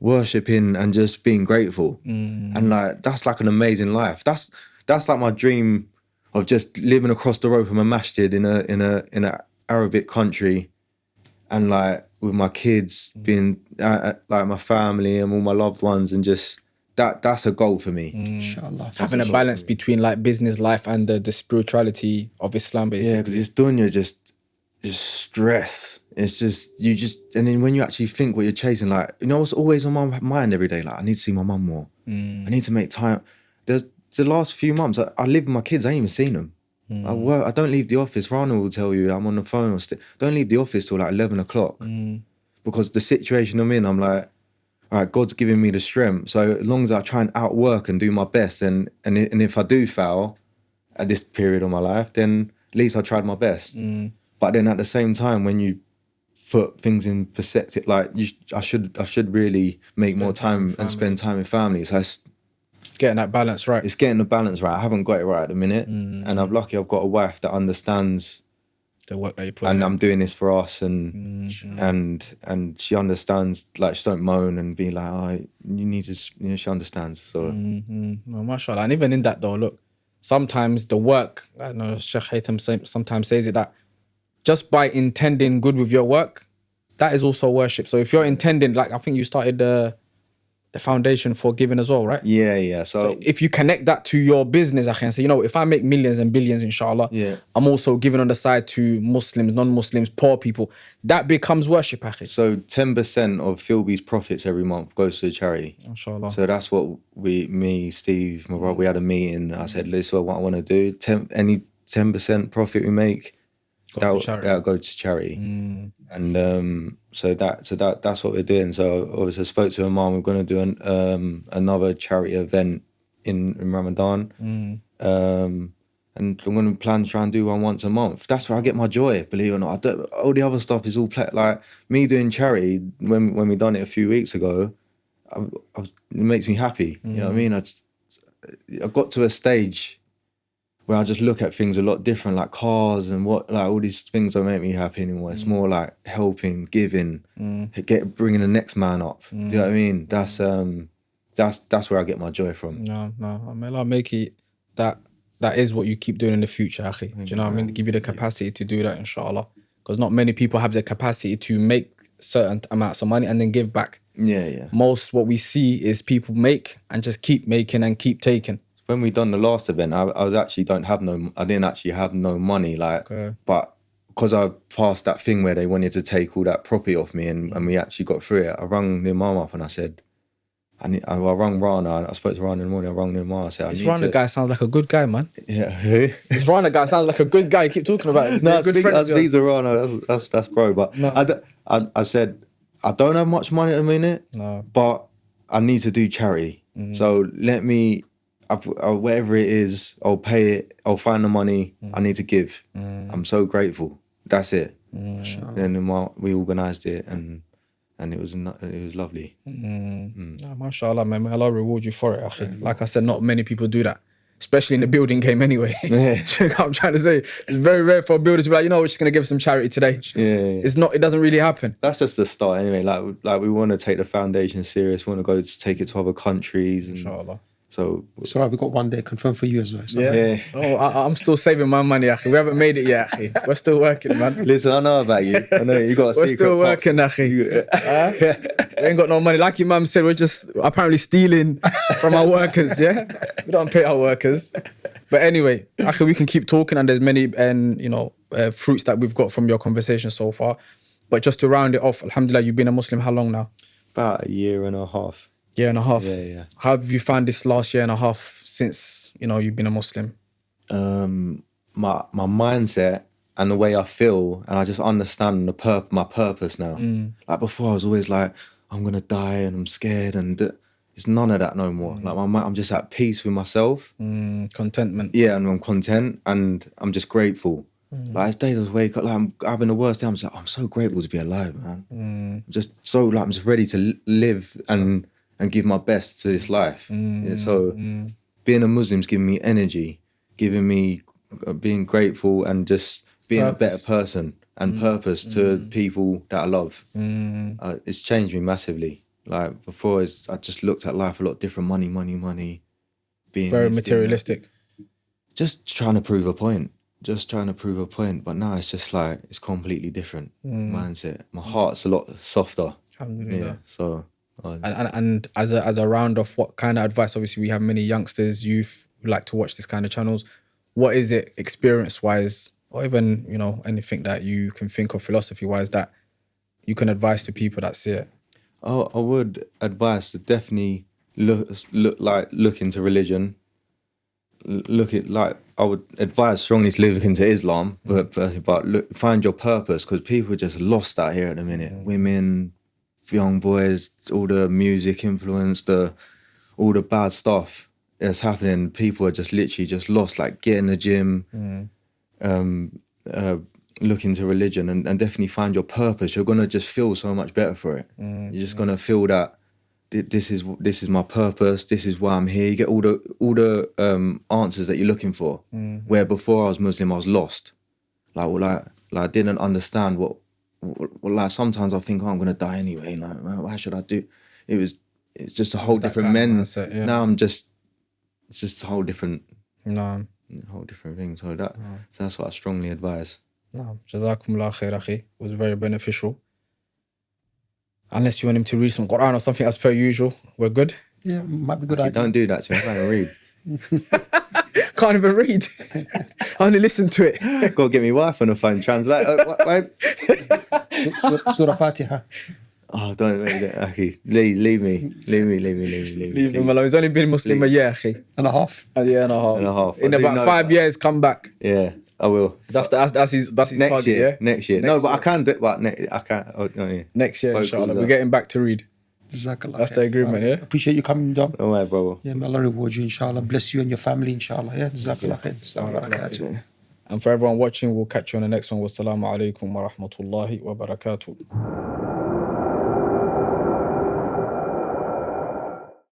worshipping and just being grateful, and like that's like an amazing life. That's like my dream of just living across the road from a masjid in a Arabic country, and like with my kids being like my family and all my loved ones, and just that's a goal for me. Inshallah. Having a balance between like business life and the spirituality of Islam, basically. Yeah, because it's dunya just stress. It's just and then when you actually think what you're chasing, like, you know what's always on my mind every day? Like, I need to see my mum more. I need to make time. There's the last few months, I live with my kids, I ain't even seen them. I don't leave the office. Rana will tell you I'm on the phone. Don't leave the office till like 11 o'clock. Because the situation I'm in, I'm like, all right, God's giving me the strength. So as long as I try and outwork and do my best, and if I do fail at this period of my life, then at least I tried my best. But then at the same time, when you put things in perspective, like I should really make more time and spend time with family. So it's getting that balance right. It's getting the balance right. I haven't got it right at the minute, and I'm lucky I've got a wife that understands the work that you put and in. I'm doing this for us, and she understands. Like, she don't moan and be like, "Oh, you need to," she understands. So, well, mashallah. And even in that though, look, sometimes the work, I know Sheikh Haytham sometimes says it, that just by intending good with your work, that is also worship. So if you're intending, like I think you started the foundation for giving as well, right? Yeah. So if you connect that to your business, I can say, if I make millions and billions, inshallah, I'm also giving on the side to Muslims, non-Muslims, poor people. That becomes worship, akhi. So 10% of Philby's profits every month goes to charity. Inshallah. So that's what me, Steve, my brother, we had a meeting. I said, this is what I want to do. Any 10% profit we make, Go for charity. that'll go to charity. And so that's what we're doing. So obviously I spoke to my mum. We're going to do another charity event in Ramadan. And I'm going to plan to try and do one once a month. That's where I get my joy, believe it or not. All the other stuff is all like me doing charity. When we done it a few weeks ago, it makes me happy. You know what I mean? I got to a stage where I just look at things a lot different, like cars and all these things don't make me happy anymore. It's more like helping, giving, bringing the next man up. Do you know what I mean? That's where I get my joy from. No, I mean, I'll make it that is what you keep doing in the future, akhi. Do you know what I mean? Give you the capacity to do that, inshallah. Because not many people have the capacity to make certain amounts of money and then give back. Yeah. Most what we see is people make and just keep making and keep taking. When we done the last event, I didn't actually have no money, but because I passed that thing where they wanted to take all that property off me and we actually got through it, I rang their mum up and I said, I rang Rana. I spoke to Rana in the morning. I rang their mum. I said, this Rana guy sounds like a good guy, man. Yeah, who? This Rana guy sounds like a good guy. You keep talking about it. No, I speak to Rana. That's bro. But no. I said, I don't have much money at the minute, but I need to do charity. So let me, whatever it is, I'll pay it. I'll find the money. I need to give. I'm so grateful. That's it. Then we organised it and it was lovely. No, mashallah, man. May Allah reward you for it, akhi. Like I said, not many people do that, especially in the building game anyway. Yeah. You know what I'm trying to say? It's very rare for a builder to be like, we're just going to give some charity today. Yeah. It doesn't really happen. That's just the start anyway. Like we want to take the foundation serious. We want to go to take it to other countries. And inshallah. So it's all right, we've got one day confirmed for you as well. So. Yeah. Oh, I'm still saving my money, akhi. We haven't made it yet, akhi. We're still working, man. Listen, I know about you. I know you got a secret. We're still working, akhi. We ain't got no money. Like your mum said, we're just apparently stealing from our workers, yeah? We don't pay our workers. But anyway, akhi, we can keep talking and there's many fruits that we've got from your conversation so far. But just to round it off, alhamdulillah, you've been a Muslim how long now? About a year and a half. Year and a half. Yeah. How have you found this last year and a half since you've been a Muslim? My mindset and the way I feel, and I just understand my purpose now. Like before, I was always like, I'm gonna die and I'm scared, and it's none of that no more. Like I'm just at peace with myself. Contentment. Yeah, and I'm content, and I'm just grateful. Like it's days I wake up, like I'm having the worst day. I'm just like, I'm so grateful to be alive, man. Just so like I'm just ready to live and give my best to this life. So being a Muslim's giving me energy, giving me being grateful and just being a better person and purpose to people that I love. It's changed me massively. Like before, I just looked at life a lot different. Money. Being very materialistic. Just trying to prove a point. But now it's just like, it's completely different mindset. My heart's a lot softer. Alhamdulillah. Yeah, so... And as a round off, what kind of advice? Obviously, we have many youngsters, youth who like to watch this kind of channels. What is it, experience-wise, or even anything that you can think of philosophy-wise that you can advise to people that see it? Oh, I would advise to definitely look into religion. I would advise strongly to look into Islam, but find your purpose, because people are just lost out here at the minute. Women, young boys, all the music influence, all the bad stuff that's happening. People are just literally just lost. Like, get in the gym, look into religion, and definitely find your purpose. You're gonna just feel so much better for it. You're just gonna feel that this is my purpose. This is why I'm here. You get all the answers that you're looking for. Where before I was Muslim, I was lost. Like I didn't understand what. Like sometimes I think, I'm gonna die anyway. Like, why should I do? It's just a whole different mindset. Yeah. Now it's just a whole different thing. So that's what I strongly advise. No, Jazakumullah khair, akhi. It was very beneficial. Unless you want him to read some Quran or something as per usual, we're good. Yeah, might be good idea. Don't do that to me. I can't read. Can't even read. I only listen to it. Go get me wife on the phone. Translate. Surah Fatiha. Oh, don't read it, akhi. Leave me. Leave him alone. He's only been Muslim a year, akhi. And a half. A year and a half. And a half. In about 5 years, come back. Yeah. I will. That's his Next target, year. yeah? Next year. No, but I can do it. But I can't. Oh, no, yeah. Next year, Focus inshallah. up. We're getting back to read. Jazakallah That's the khair. agreement, yeah? Appreciate you coming, Dom. All right, brother. Yeah, may Allah reward you, inshallah. Bless you and your family, inshallah. Yeah, Jazakallah khair. Assalamu alaikum. And for everyone watching, we'll catch you on the next one. Wassalamu alaikum wa rahmatullahi wa barakatuh.